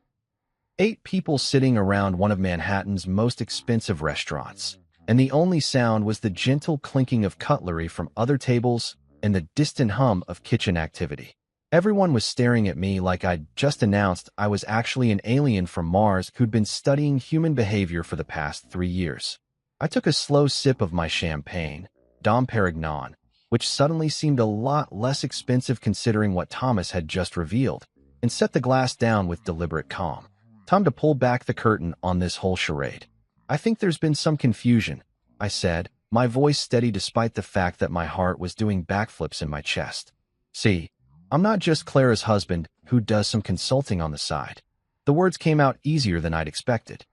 8 people sitting around one of Manhattan's most expensive restaurants, and the only sound was the gentle clinking of cutlery from other tables and the distant hum of kitchen activity. Everyone was staring at me like I'd just announced I was actually an alien from Mars who'd been studying human behavior for the past 3 years. I took a slow sip of my champagne, Dom Perignon, which suddenly seemed a lot less expensive considering what Thomas had just revealed, and set the glass down with deliberate calm. Time to pull back the curtain on this whole charade. "I think there's been some confusion," I said, my voice steady despite the fact that my heart was doing backflips in my chest. "See, I'm not just Clara's husband who does some consulting on the side." The words came out easier than I'd expected.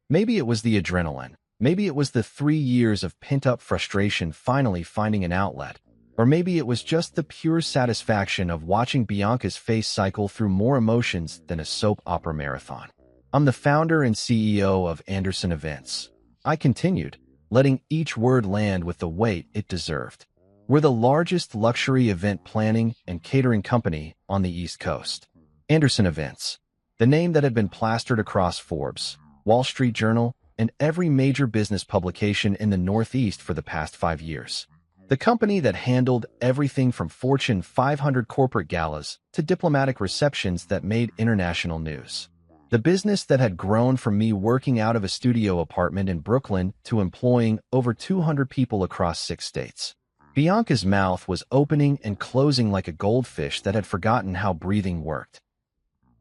Maybe it was the adrenaline. Maybe it was the 3 years of pent-up frustration finally finding an outlet. Or maybe it was just the pure satisfaction of watching Bianca's face cycle through more emotions than a soap opera marathon. "I'm the founder and CEO of Anderson Events," I continued, letting each word land with the weight it deserved. "We're the largest luxury event planning and catering company on the East Coast." Anderson Events, the name that had been plastered across Forbes, Wall Street Journal, and every major business publication in the Northeast for the past 5 years. The company that handled everything from Fortune 500 corporate galas to diplomatic receptions that made international news. The business that had grown from me working out of a studio apartment in Brooklyn to employing over 200 people across 6 states. Bianca's mouth was opening and closing like a goldfish that had forgotten how breathing worked.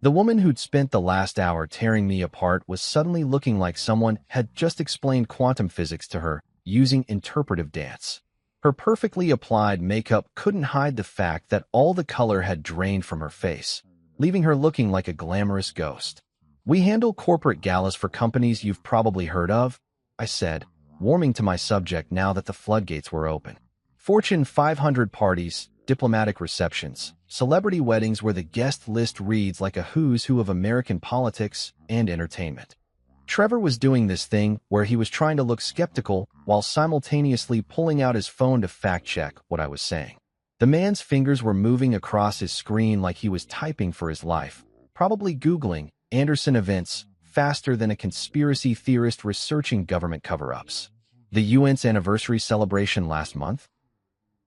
The woman who'd spent the last hour tearing me apart was suddenly looking like someone had just explained quantum physics to her using interpretive dance. Her perfectly applied makeup couldn't hide the fact that all the color had drained from her face, leaving her looking like a glamorous ghost. "We handle corporate galas for companies you've probably heard of," I said, warming to my subject now that the floodgates were open. "Fortune 500 parties, diplomatic receptions, celebrity weddings where the guest list reads like a who's who of American politics and entertainment." Trevor was doing this thing where he was trying to look skeptical while simultaneously pulling out his phone to fact-check what I was saying. The man's fingers were moving across his screen like he was typing for his life, probably Googling Anderson Events faster than a conspiracy theorist researching government cover-ups. "The UN's anniversary celebration last month?"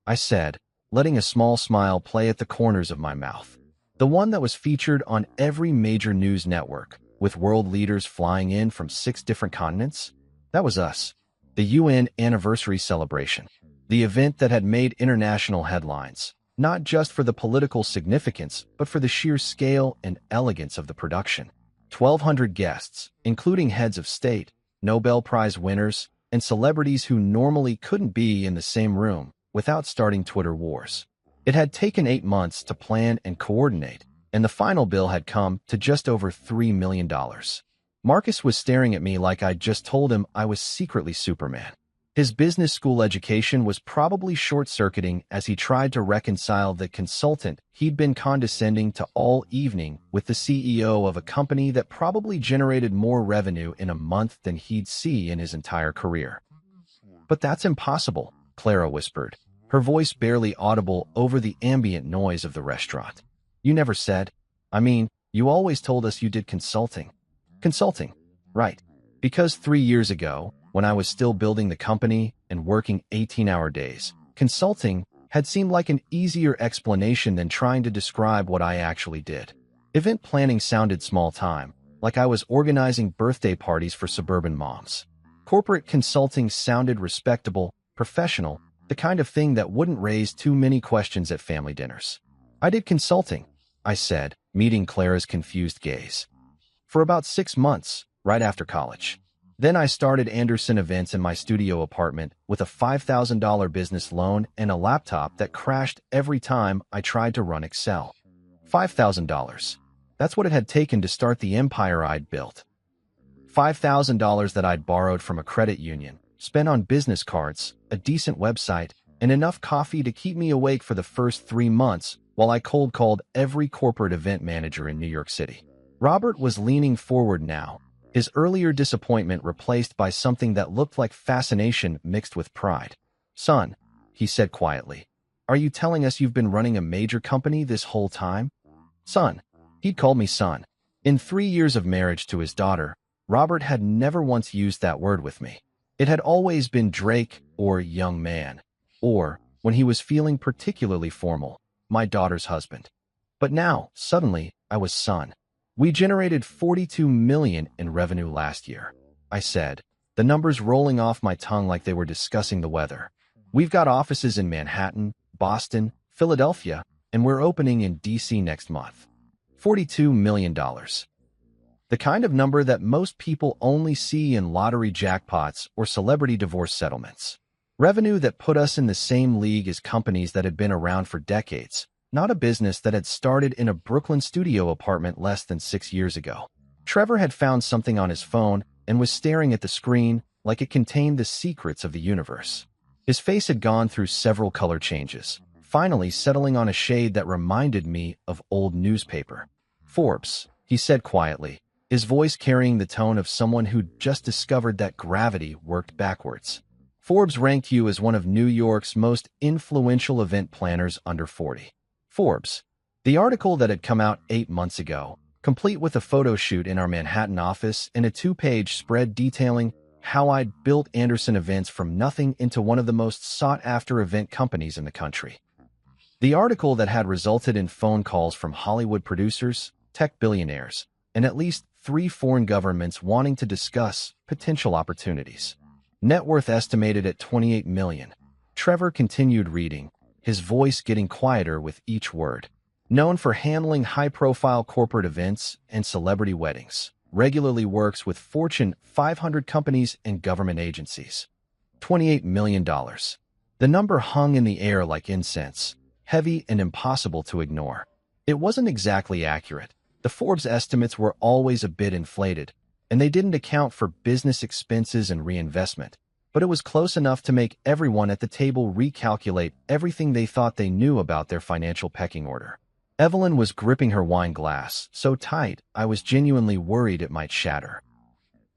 I said, letting a small smile play at the corners of my mouth. "The one that was featured on every major news network, with world leaders flying in from 6 different continents? That was us. The UN anniversary celebration. The event that had made international headlines, not just for the political significance, but for the sheer scale and elegance of the production. 1,200 guests, including heads of state, Nobel Prize winners, and celebrities who normally couldn't be in the same room without starting Twitter wars. It had taken 8 months to plan and coordinate, and the final bill had come to just over $3 million. Marcus was staring at me like I'd just told him I was secretly Superman. His business school education was probably short-circuiting as he tried to reconcile the consultant he'd been condescending to all evening with the CEO of a company that probably generated more revenue in a month than he'd see in his entire career. "But that's impossible," Clara whispered, her voice barely audible over the ambient noise of the restaurant. You never said. I mean, you always told us you did consulting. Consulting, right. Because 3 years ago, when I was still building the company and working 18-hour days, consulting had seemed like an easier explanation than trying to describe what I actually did. Event planning sounded small time, like I was organizing birthday parties for suburban moms. Corporate consulting sounded respectable, professional, the kind of thing that wouldn't raise too many questions at family dinners. I did consulting, I said, meeting Clara's confused gaze. For about 6 months, right after college. Then I started Anderson Events in my studio apartment with a $5,000 business loan and a laptop that crashed every time I tried to run Excel. $5,000. That's what it had taken to start the empire I'd built. $5,000 that I'd borrowed from a credit union, spent on business cards, a decent website, and enough coffee to keep me awake for the first 3 months while I cold called every corporate event manager in New York City. Robert was leaning forward now, his earlier disappointment replaced by something that looked like fascination mixed with pride. Son, he said quietly, are you telling us you've been running a major company this whole time? Son. He'd called me son. In 3 years of marriage to his daughter, Robert had never once used that word with me. It had always been Drake or young man, or, when he was feeling particularly formal, my daughter's husband. But now, suddenly, I was son. We generated $42 million in revenue last year, I said, the numbers rolling off my tongue like they were discussing the weather. We've got offices in Manhattan, Boston, Philadelphia, and we're opening in D.C. next month. $42 million. The kind of number that most people only see in lottery jackpots or celebrity divorce settlements. Revenue that put us in the same league as companies that had been around for decades, not a business that had started in a Brooklyn studio apartment less than 6 years ago. Trevor had found something on his phone and was staring at the screen like it contained the secrets of the universe. His face had gone through several color changes, finally settling on a shade that reminded me of old newspaper. Forbes, he said quietly, his voice carrying the tone of someone who'd just discovered that gravity worked backwards. Forbes ranked you as one of New York's most influential event planners under 40. Forbes. The article that had come out 8 months ago, complete with a photo shoot in our Manhattan office and a 2-page spread detailing how I'd built Anderson Events from nothing into one of the most sought-after event companies in the country. The article that had resulted in phone calls from Hollywood producers, tech billionaires, and at least 3 foreign governments wanting to discuss potential opportunities. Net worth estimated at $28 million. Trevor continued reading, his voice getting quieter with each word. Known for handling high-profile corporate events and celebrity weddings, regularly works with Fortune 500 companies and government agencies. $28 million. The number hung in the air like incense, heavy and impossible to ignore. It wasn't exactly accurate. The Forbes estimates were always a bit inflated, and they didn't account for business expenses and reinvestment, but it was close enough to make everyone at the table recalculate everything they thought they knew about their financial pecking order. Evelyn was gripping her wine glass so tight I was genuinely worried it might shatter.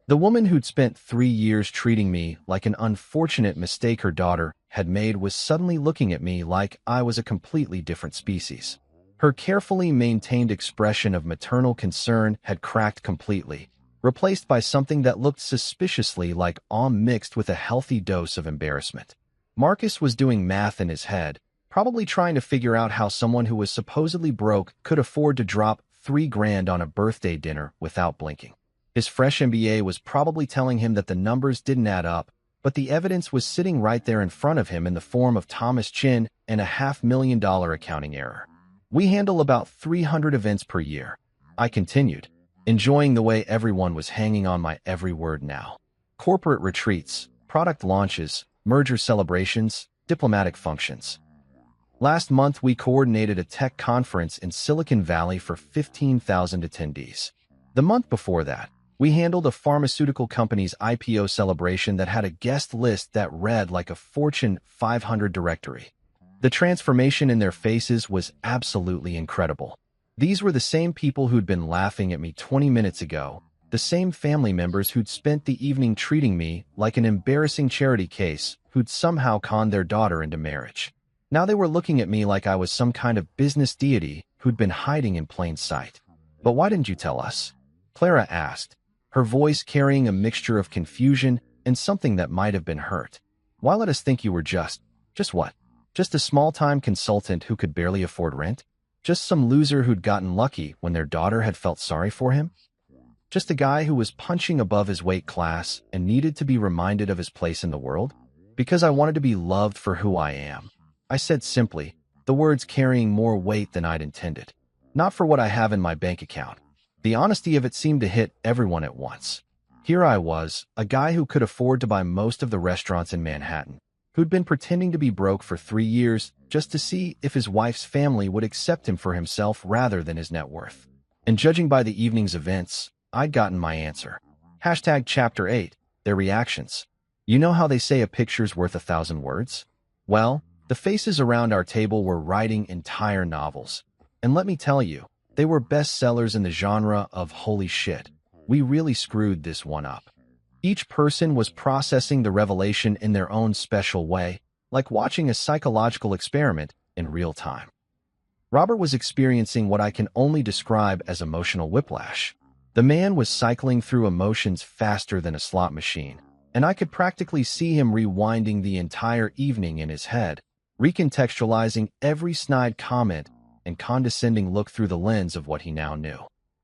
The woman who'd spent 3 years treating me like an unfortunate mistake her daughter had made was suddenly looking at me like I was a completely different species. Her carefully maintained expression of maternal concern had cracked completely, replaced by something that looked suspiciously like awe mixed with a healthy dose of embarrassment. Marcus was doing math in his head, probably trying to figure out how someone who was supposedly broke could afford to drop $3,000 on a birthday dinner without blinking. His fresh MBA was probably telling him that the numbers didn't add up, but the evidence was sitting right there in front of him in the form of Thomas Chin and a $500,000 accounting error. We handle about 300 events per year, I continued, enjoying the way everyone was hanging on my every word now. Corporate retreats, product launches, merger celebrations, diplomatic functions. Last month, we coordinated a tech conference in Silicon Valley for 15,000 attendees. The month before that, we handled a pharmaceutical company's IPO celebration that had a guest list that read like a Fortune 500 directory. The transformation in their faces was absolutely incredible. These were the same people who'd been laughing at me 20 minutes ago, The same family members who'd spent the evening treating me like an embarrassing charity case who'd somehow conned their daughter into marriage. Now they were looking at me like I was some kind of business deity who'd been hiding in plain sight. "But why didn't you tell us?" Clara asked, her voice carrying a mixture of confusion and something that might have been hurt. "Why let us think you were just what? Just a small-time consultant who could barely afford rent? Just some loser who'd gotten lucky when their daughter had felt sorry for him? Just a guy who was punching above his weight class and needed to be reminded of his place in the world? Because I wanted to be loved for who I am," I said simply, the words carrying more weight than I'd intended. "Not for what I have in my bank account." The honesty of it seemed to hit everyone at once. Here I was, a guy who could afford to buy most of the restaurants in Manhattan, who'd been pretending to be broke for 3 years just to see if his wife's family would accept him for himself rather than his net worth. And judging by the evening's events, I'd gotten my answer. Hashtag Chapter 8, their reactions. You know how they say a picture's worth 1,000 words? Well, the faces around our table were writing entire novels. And let me tell you, they were bestsellers in the genre of holy shit, we really screwed this one up. Each person was processing the revelation in their own special way, like watching a psychological experiment in real time. Robert was experiencing what I can only describe as emotional whiplash. The man was cycling through emotions faster than a slot machine, and I could practically see him rewinding the entire evening in his head, recontextualizing every snide comment and condescending look through the lens of what he now knew.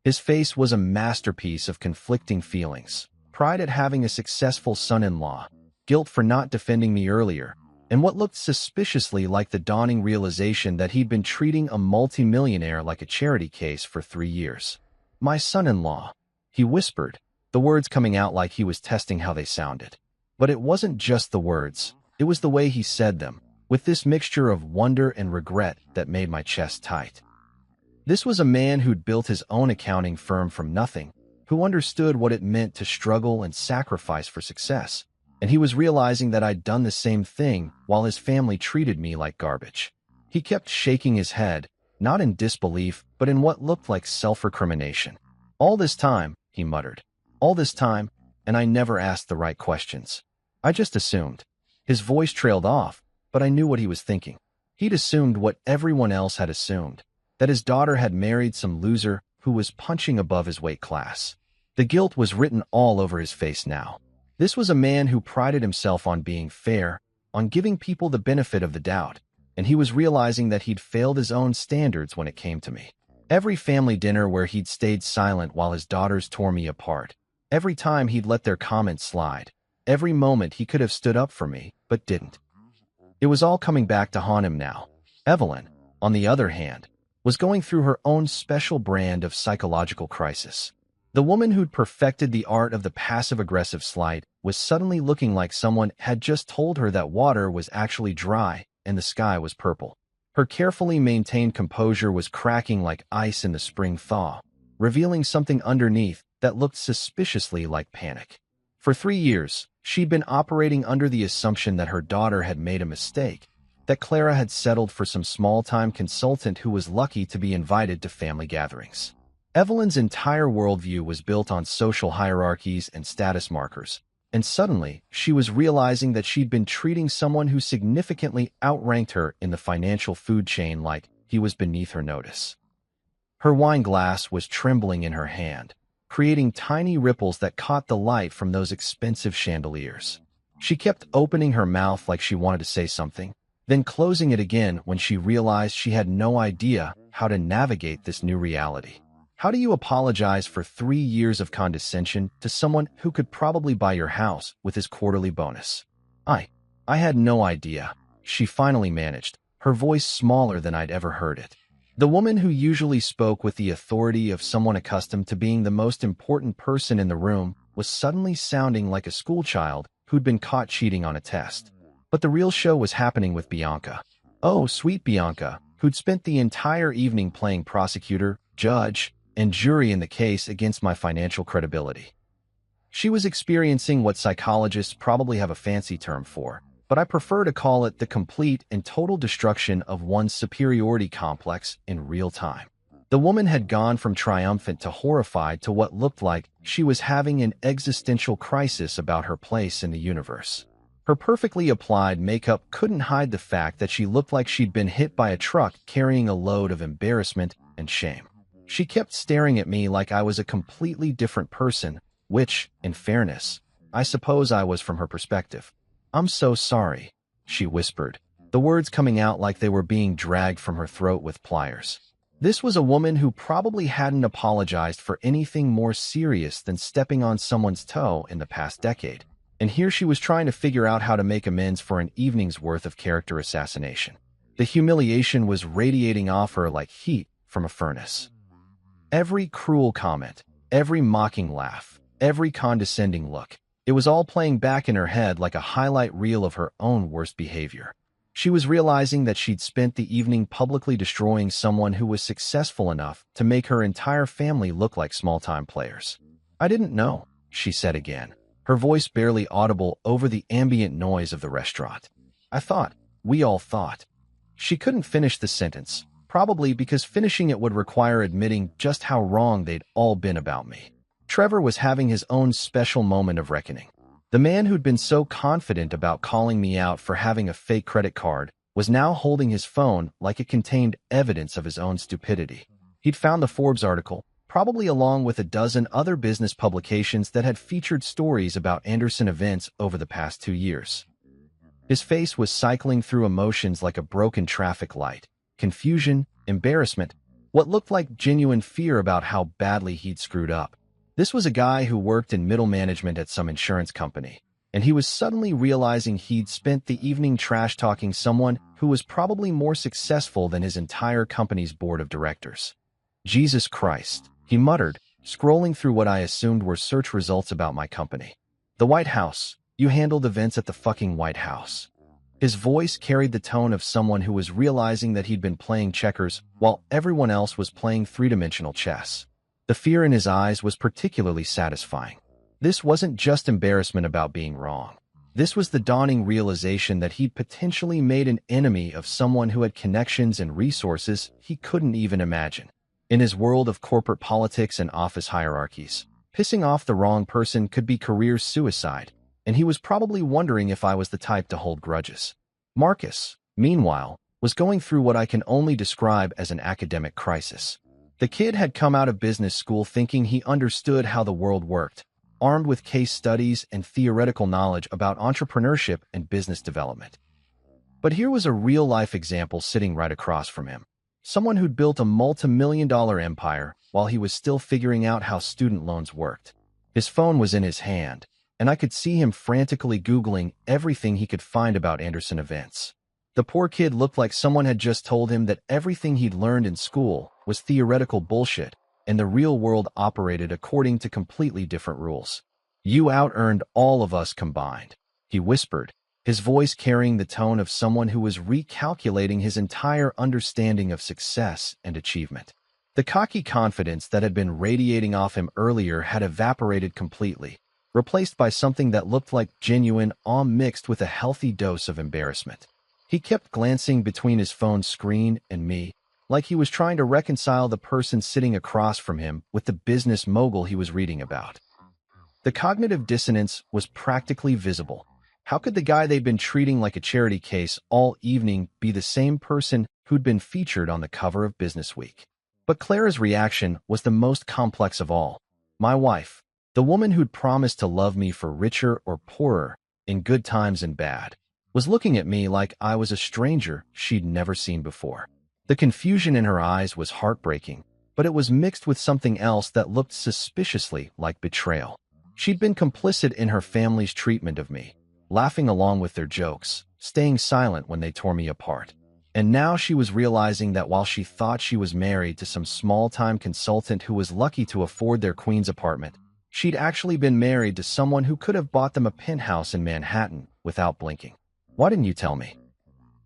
His face was a masterpiece of conflicting feelings. Pride at having a successful son-in-law, guilt for not defending me earlier, and what looked suspiciously like the dawning realization that he'd been treating a multimillionaire like a charity case for 3 years. "My son-in-law," he whispered, the words coming out like he was testing how they sounded. But it wasn't just the words, it was the way he said them, with this mixture of wonder and regret that made my chest tight. This was a man who'd built his own accounting firm from nothing, who understood what it meant to struggle and sacrifice for success, and he was realizing that I'd done the same thing while his family treated me like garbage. He kept shaking his head, not in disbelief, but in what looked like self-recrimination. "All this time," he muttered, "all this time, and I never asked the right questions. I just assumed." His voice trailed off, but I knew what he was thinking. He'd assumed what everyone else had assumed, that his daughter had married some loser who was punching above his weight class. The guilt was written all over his face now. This was a man who prided himself on being fair, on giving people the benefit of the doubt, and he was realizing that he'd failed his own standards when it came to me. Every family dinner where he'd stayed silent while his daughters tore me apart, every time he'd let their comments slide, every moment he could have stood up for me, but didn't. It was all coming back to haunt him now. Evelyn, on the other hand, was going through her own special brand of psychological crisis. The woman who'd perfected the art of the passive-aggressive slight was suddenly looking like someone had just told her that water was actually dry and the sky was purple. Her carefully maintained composure was cracking like ice in the spring thaw, revealing something underneath that looked suspiciously like panic. For 3 years, she'd been operating under the assumption that her daughter had made a mistake, that Clara had settled for some small-time consultant who was lucky to be invited to family gatherings. Evelyn's entire worldview was built on social hierarchies and status markers, and suddenly she was realizing that she'd been treating someone who significantly outranked her in the financial food chain like he was beneath her notice. Her wine glass was trembling in her hand, creating tiny ripples that caught the light from those expensive chandeliers. She kept opening her mouth like she wanted to say something, then closing it again when she realized she had no idea how to navigate this new reality. How do you apologize for 3 years of condescension to someone who could probably buy your house with his quarterly bonus? I had no idea, she finally managed, her voice smaller than I'd ever heard it. The woman who usually spoke with the authority of someone accustomed to being the most important person in the room was suddenly sounding like a schoolchild who'd been caught cheating on a test. But the real show was happening with Bianca. Oh, sweet Bianca, who'd spent the entire evening playing prosecutor, judge, and jury in the case against my financial credibility. She was experiencing what psychologists probably have a fancy term for, but I prefer to call it the complete and total destruction of one's superiority complex in real time. The woman had gone from triumphant to horrified to what looked like she was having an existential crisis about her place in the universe. Her perfectly applied makeup couldn't hide the fact that she looked like she'd been hit by a truck carrying a load of embarrassment and shame. She kept staring at me like I was a completely different person, which, in fairness, I suppose I was from her perspective. "I'm so sorry," she whispered, the words coming out like they were being dragged from her throat with pliers. This was a woman who probably hadn't apologized for anything more serious than stepping on someone's toe in the past decade. And here she was trying to figure out how to make amends for an evening's worth of character assassination. The humiliation was radiating off her like heat from a furnace. Every cruel comment, every mocking laugh, every condescending look, it was all playing back in her head like a highlight reel of her own worst behavior. She was realizing that she'd spent the evening publicly destroying someone who was successful enough to make her entire family look like small-time players. "I didn't know," she said again, her voice barely audible over the ambient noise of the restaurant. We all thought." She couldn't finish the sentence, probably because finishing it would require admitting just how wrong they'd all been about me. Trevor was having his own special moment of reckoning. The man who'd been so confident about calling me out for having a fake credit card was now holding his phone like it contained evidence of his own stupidity. He'd found the Forbes article, probably along with a dozen other business publications that had featured stories about Anderson events over the past 2 years. His face was cycling through emotions like a broken traffic light: confusion, embarrassment, what looked like genuine fear about how badly he'd screwed up. This was a guy who worked in middle management at some insurance company, and he was suddenly realizing he'd spent the evening trash-talking someone who was probably more successful than his entire company's board of directors. "Jesus Christ," he muttered, scrolling through what I assumed were search results about my company. "The White House. You handled events at the fucking White House." His voice carried the tone of someone who was realizing that he'd been playing checkers while everyone else was playing three-dimensional chess. The fear in his eyes was particularly satisfying. This wasn't just embarrassment about being wrong. This was the dawning realization that he'd potentially made an enemy of someone who had connections and resources he couldn't even imagine. In his world of corporate politics and office hierarchies, pissing off the wrong person could be career suicide, and he was probably wondering if I was the type to hold grudges. Marcus, meanwhile, was going through what I can only describe as an academic crisis. The kid had come out of business school thinking he understood how the world worked, armed with case studies and theoretical knowledge about entrepreneurship and business development. But here was a real-life example sitting right across from him. Someone who'd built a multi-million-dollar empire while he was still figuring out how student loans worked. His phone was in his hand, and I could see him frantically Googling everything he could find about Anderson events. The poor kid looked like someone had just told him that everything he'd learned in school was theoretical bullshit, and the real world operated according to completely different rules. "You out-earned all of us combined," he whispered, his voice carrying the tone of someone who was recalculating his entire understanding of success and achievement. The cocky confidence that had been radiating off him earlier had evaporated completely, replaced by something that looked like genuine awe mixed with a healthy dose of embarrassment. He kept glancing between his phone screen and me, like he was trying to reconcile the person sitting across from him with the business mogul he was reading about. The cognitive dissonance was practically visible. How could the guy they'd been treating like a charity case all evening be the same person who'd been featured on the cover of Business Week? But Clara's reaction was the most complex of all. My wife, the woman who'd promised to love me for richer or poorer, in good times and bad, was looking at me like I was a stranger she'd never seen before. The confusion in her eyes was heartbreaking, but it was mixed with something else that looked suspiciously like betrayal. She'd been complicit in her family's treatment of me, laughing along with their jokes, staying silent when they tore me apart. And now she was realizing that while she thought she was married to some small-time consultant who was lucky to afford their Queens apartment, she'd actually been married to someone who could have bought them a penthouse in Manhattan without blinking. "Why didn't you tell me?"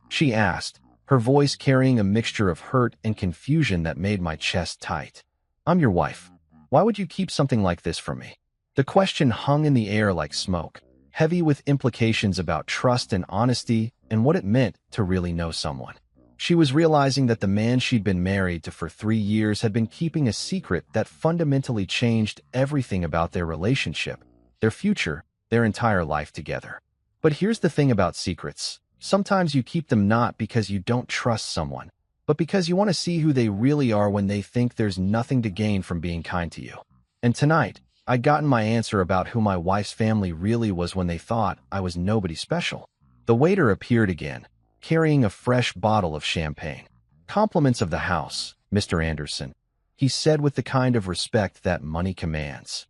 she asked, her voice carrying a mixture of hurt and confusion that made my chest tight. "I'm your wife. Why would you keep something like this from me?" The question hung in the air like smoke, heavy with implications about trust and honesty and what it meant to really know someone. She was realizing that the man she'd been married to for 3 years had been keeping a secret that fundamentally changed everything about their relationship, their future, their entire life together. But here's the thing about secrets. Sometimes you keep them not because you don't trust someone, but because you want to see who they really are when they think there's nothing to gain from being kind to you. And tonight, I'd gotten my answer about who my wife's family really was when they thought I was nobody special. The waiter appeared again, carrying a fresh bottle of champagne. "Compliments of the house, Mr. Anderson," he said with the kind of respect that money commands.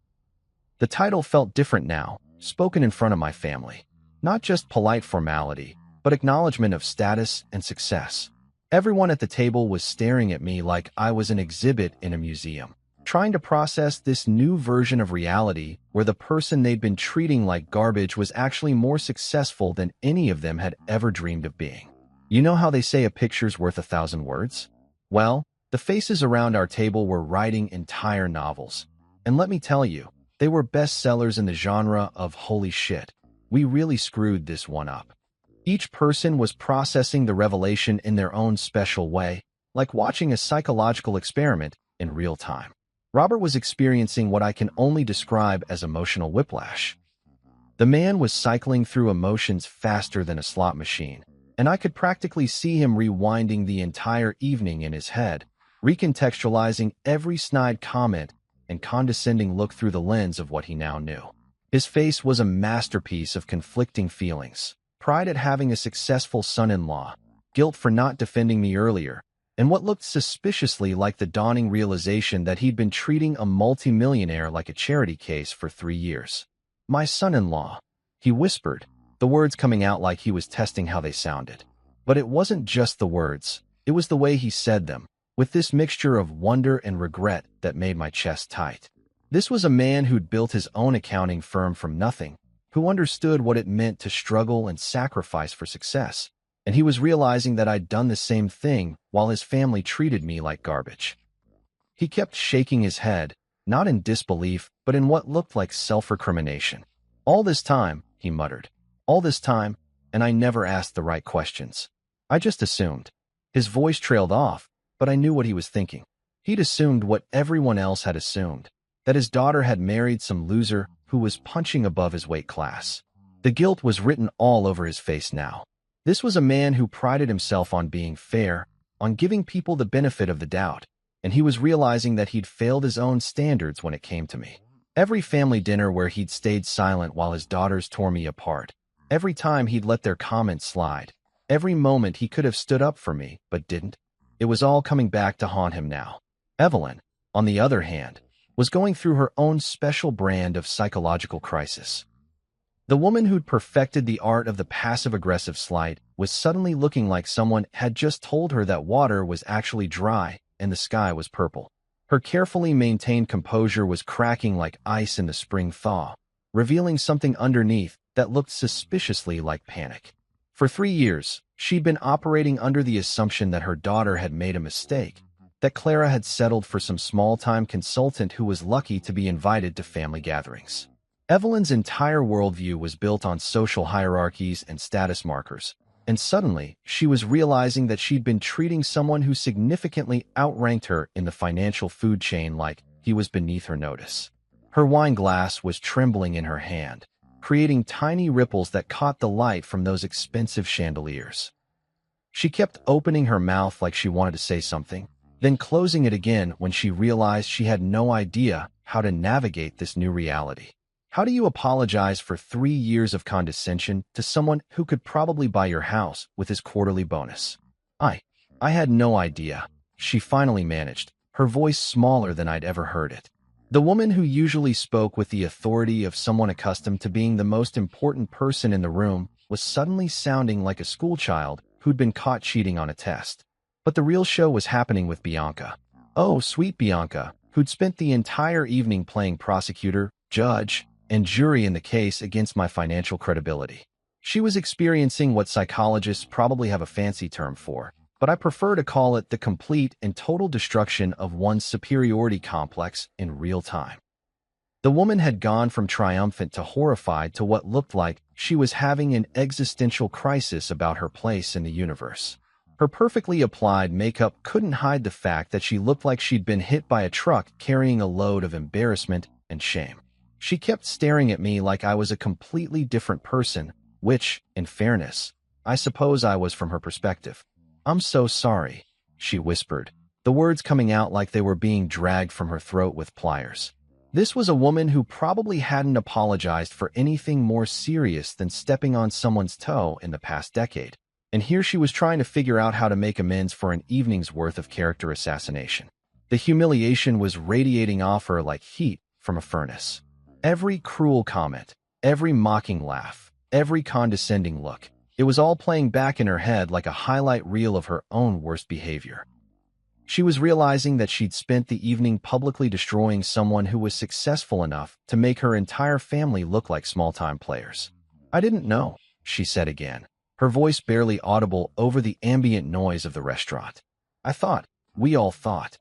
The title felt different now, spoken in front of my family. Not just polite formality, but acknowledgement of status and success. Everyone at the table was staring at me like I was an exhibit in a museum, trying to process this new version of reality where the person they'd been treating like garbage was actually more successful than any of them had ever dreamed of being. You know how they say a picture's worth 1,000 words? Well, the faces around our table were writing entire novels. And let me tell you, they were bestsellers in the genre of holy shit, we really screwed this one up. Each person was processing the revelation in their own special way, like watching a psychological experiment in real time. Robert was experiencing what I can only describe as emotional whiplash. The man was cycling through emotions faster than a slot machine, and I could practically see him rewinding the entire evening in his head, recontextualizing every snide comment and condescending look through the lens of what he now knew. His face was a masterpiece of conflicting feelings: pride at having a successful son-in-law, guilt for not defending me earlier, and what looked suspiciously like the dawning realization that he'd been treating a multimillionaire like a charity case for 3 years. "My son-in-law," he whispered, the words coming out like he was testing how they sounded. But it wasn't just the words, it was the way he said them, with this mixture of wonder and regret that made my chest tight. This was a man who'd built his own accounting firm from nothing, who understood what it meant to struggle and sacrifice for success. And he was realizing that I'd done the same thing while his family treated me like garbage. He kept shaking his head, not in disbelief, but in what looked like self-recrimination. "All this time," he muttered, "all this time, and I never asked the right questions. I just assumed." His voice trailed off, but I knew what he was thinking. He'd assumed what everyone else had assumed, that his daughter had married some loser who was punching above his weight class. The guilt was written all over his face now. This was a man who prided himself on being fair, on giving people the benefit of the doubt, and he was realizing that he'd failed his own standards when it came to me. Every family dinner where he'd stayed silent while his daughters tore me apart, every time he'd let their comments slide, every moment he could have stood up for me but didn't, it was all coming back to haunt him now. Evelyn, on the other hand, was going through her own special brand of psychological crisis. The woman who'd perfected the art of the passive-aggressive slight was suddenly looking like someone had just told her that water was actually dry and the sky was purple. Her carefully maintained composure was cracking like ice in the spring thaw, revealing something underneath that looked suspiciously like panic. For 3 years, she'd been operating under the assumption that her daughter had made a mistake, that Clara had settled for some small-time consultant who was lucky to be invited to family gatherings. Evelyn's entire worldview was built on social hierarchies and status markers, and suddenly she was realizing that she'd been treating someone who significantly outranked her in the financial food chain like he was beneath her notice. Her wine glass was trembling in her hand, creating tiny ripples that caught the light from those expensive chandeliers. She kept opening her mouth like she wanted to say something, then closing it again when she realized she had no idea how to navigate this new reality. How do you apologize for 3 years of condescension to someone who could probably buy your house with his quarterly bonus? I had no idea, she finally managed, her voice smaller than I'd ever heard it. The woman who usually spoke with the authority of someone accustomed to being the most important person in the room was suddenly sounding like a schoolchild who'd been caught cheating on a test. But the real show was happening with Bianca. Oh, sweet Bianca, who'd spent the entire evening playing prosecutor, judge, and jury in the case against my financial credibility. She was experiencing what psychologists probably have a fancy term for, but I prefer to call it the complete and total destruction of one's superiority complex in real time. The woman had gone from triumphant to horrified to what looked like she was having an existential crisis about her place in the universe. Her perfectly applied makeup couldn't hide the fact that she looked like she'd been hit by a truck carrying a load of embarrassment and shame. She kept staring at me like I was a completely different person, which, in fairness, I suppose I was from her perspective. "I'm so sorry," she whispered, the words coming out like they were being dragged from her throat with pliers. This was a woman who probably hadn't apologized for anything more serious than stepping on someone's toe in the past decade. And here she was trying to figure out how to make amends for an evening's worth of character assassination. The humiliation was radiating off her like heat from a furnace. Every cruel comment, every mocking laugh, every condescending look, it was all playing back in her head like a highlight reel of her own worst behavior. She was realizing that she'd spent the evening publicly destroying someone who was successful enough to make her entire family look like small-time players. "I didn't know," she said again, her voice barely audible over the ambient noise of the restaurant. We all thought."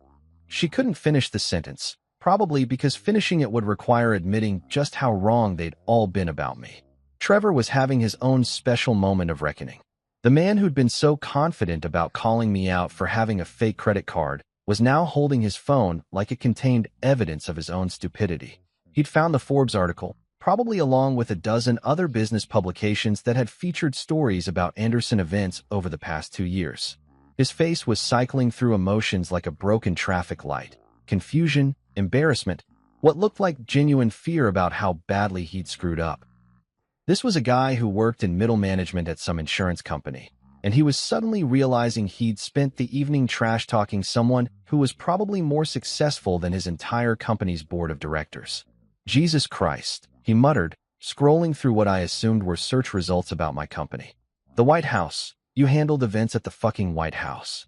She couldn't finish the sentence, probably because finishing it would require admitting just how wrong they'd all been about me. Trevor was having his own special moment of reckoning. The man who'd been so confident about calling me out for having a fake credit card was now holding his phone like it contained evidence of his own stupidity. He'd found the Forbes article, probably along with a dozen other business publications that had featured stories about Anderson events over the past 2 years. His face was cycling through emotions like a broken traffic light: confusion, embarrassment, what looked like genuine fear about how badly he'd screwed up. This was a guy who worked in middle management at some insurance company, and he was suddenly realizing he'd spent the evening trash-talking someone who was probably more successful than his entire company's board of directors. "Jesus Christ," he muttered, scrolling through what I assumed were search results about my company. "The White House. You handled events at the fucking White House."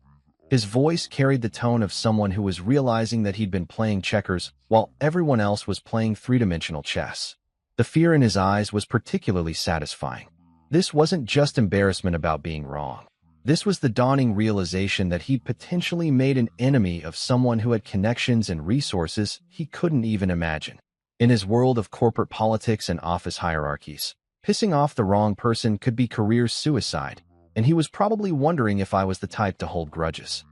His voice carried the tone of someone who was realizing that he'd been playing checkers while everyone else was playing three-dimensional chess. The fear in his eyes was particularly satisfying. This wasn't just embarrassment about being wrong. This was the dawning realization that he'd potentially made an enemy of someone who had connections and resources he couldn't even imagine. In his world of corporate politics and office hierarchies, pissing off the wrong person could be career suicide, and he was probably wondering if I was the type to hold grudges.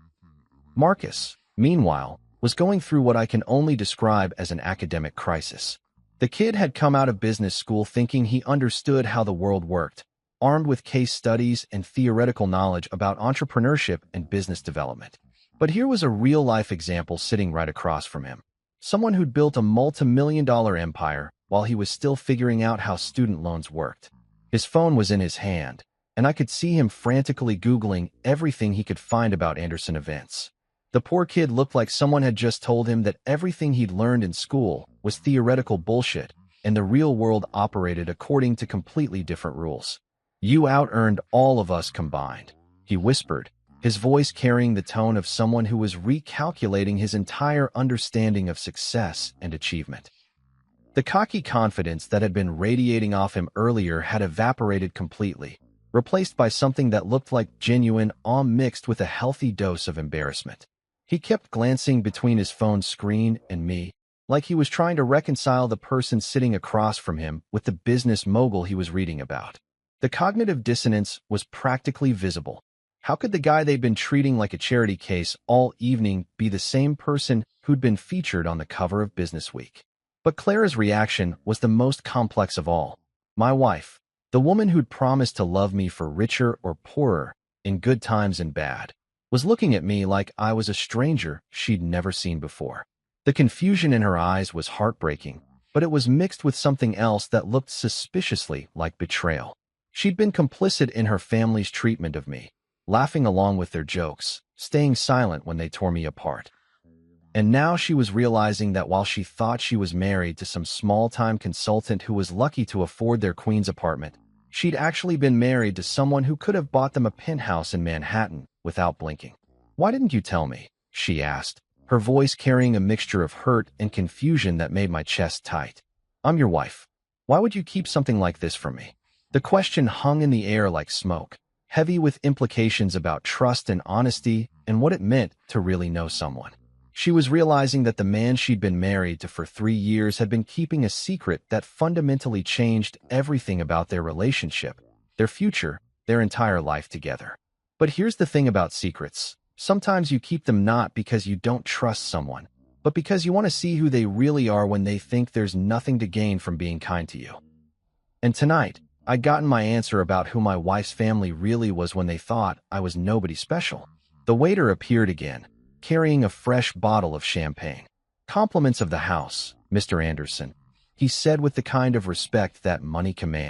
Marcus, meanwhile, was going through what I can only describe as an academic crisis. The kid had come out of business school thinking he understood how the world worked, armed with case studies and theoretical knowledge about entrepreneurship and business development. But here was a real-life example sitting right across from him. Someone who'd built a multi-million-dollar empire while he was still figuring out how student loans worked. His phone was in his hand, and I could see him frantically Googling everything he could find about Anderson events. The poor kid looked like someone had just told him that everything he'd learned in school was theoretical bullshit, and the real world operated according to completely different rules. "You out-earned all of us combined," he whispered, his voice carrying the tone of someone who was recalculating his entire understanding of success and achievement. The cocky confidence that had been radiating off him earlier had evaporated completely, replaced by something that looked like genuine awe mixed with a healthy dose of embarrassment. He kept glancing between his phone screen and me, like he was trying to reconcile the person sitting across from him with the business mogul he was reading about. The cognitive dissonance was practically visible. How could the guy they'd been treating like a charity case all evening be the same person who'd been featured on the cover of Business Week? But Clara's reaction was the most complex of all. My wife, the woman who'd promised to love me for richer or poorer, in good times and bad, was looking at me like I was a stranger she'd never seen before. The confusion in her eyes was heartbreaking, but it was mixed with something else that looked suspiciously like betrayal. She'd been complicit in her family's treatment of me, laughing along with their jokes, staying silent when they tore me apart. And now she was realizing that while she thought she was married to some small-time consultant who was lucky to afford their Queens apartment, she'd actually been married to someone who could have bought them a penthouse in Manhattan without blinking. "Why didn't you tell me?" she asked, her voice carrying a mixture of hurt and confusion that made my chest tight. "I'm your wife. Why would you keep something like this from me?" The question hung in the air like smoke, heavy with implications about trust and honesty and what it meant to really know someone. She was realizing that the man she'd been married to for 3 years had been keeping a secret that fundamentally changed everything about their relationship, their future, their entire life together. But here's the thing about secrets. Sometimes you keep them not because you don't trust someone, but because you want to see who they really are when they think there's nothing to gain from being kind to you. And tonight, I'd gotten my answer about who my wife's family really was when they thought I was nobody special. The waiter appeared again, carrying a fresh bottle of champagne. "Compliments of the house, Mr. Anderson," he said with the kind of respect that money commands.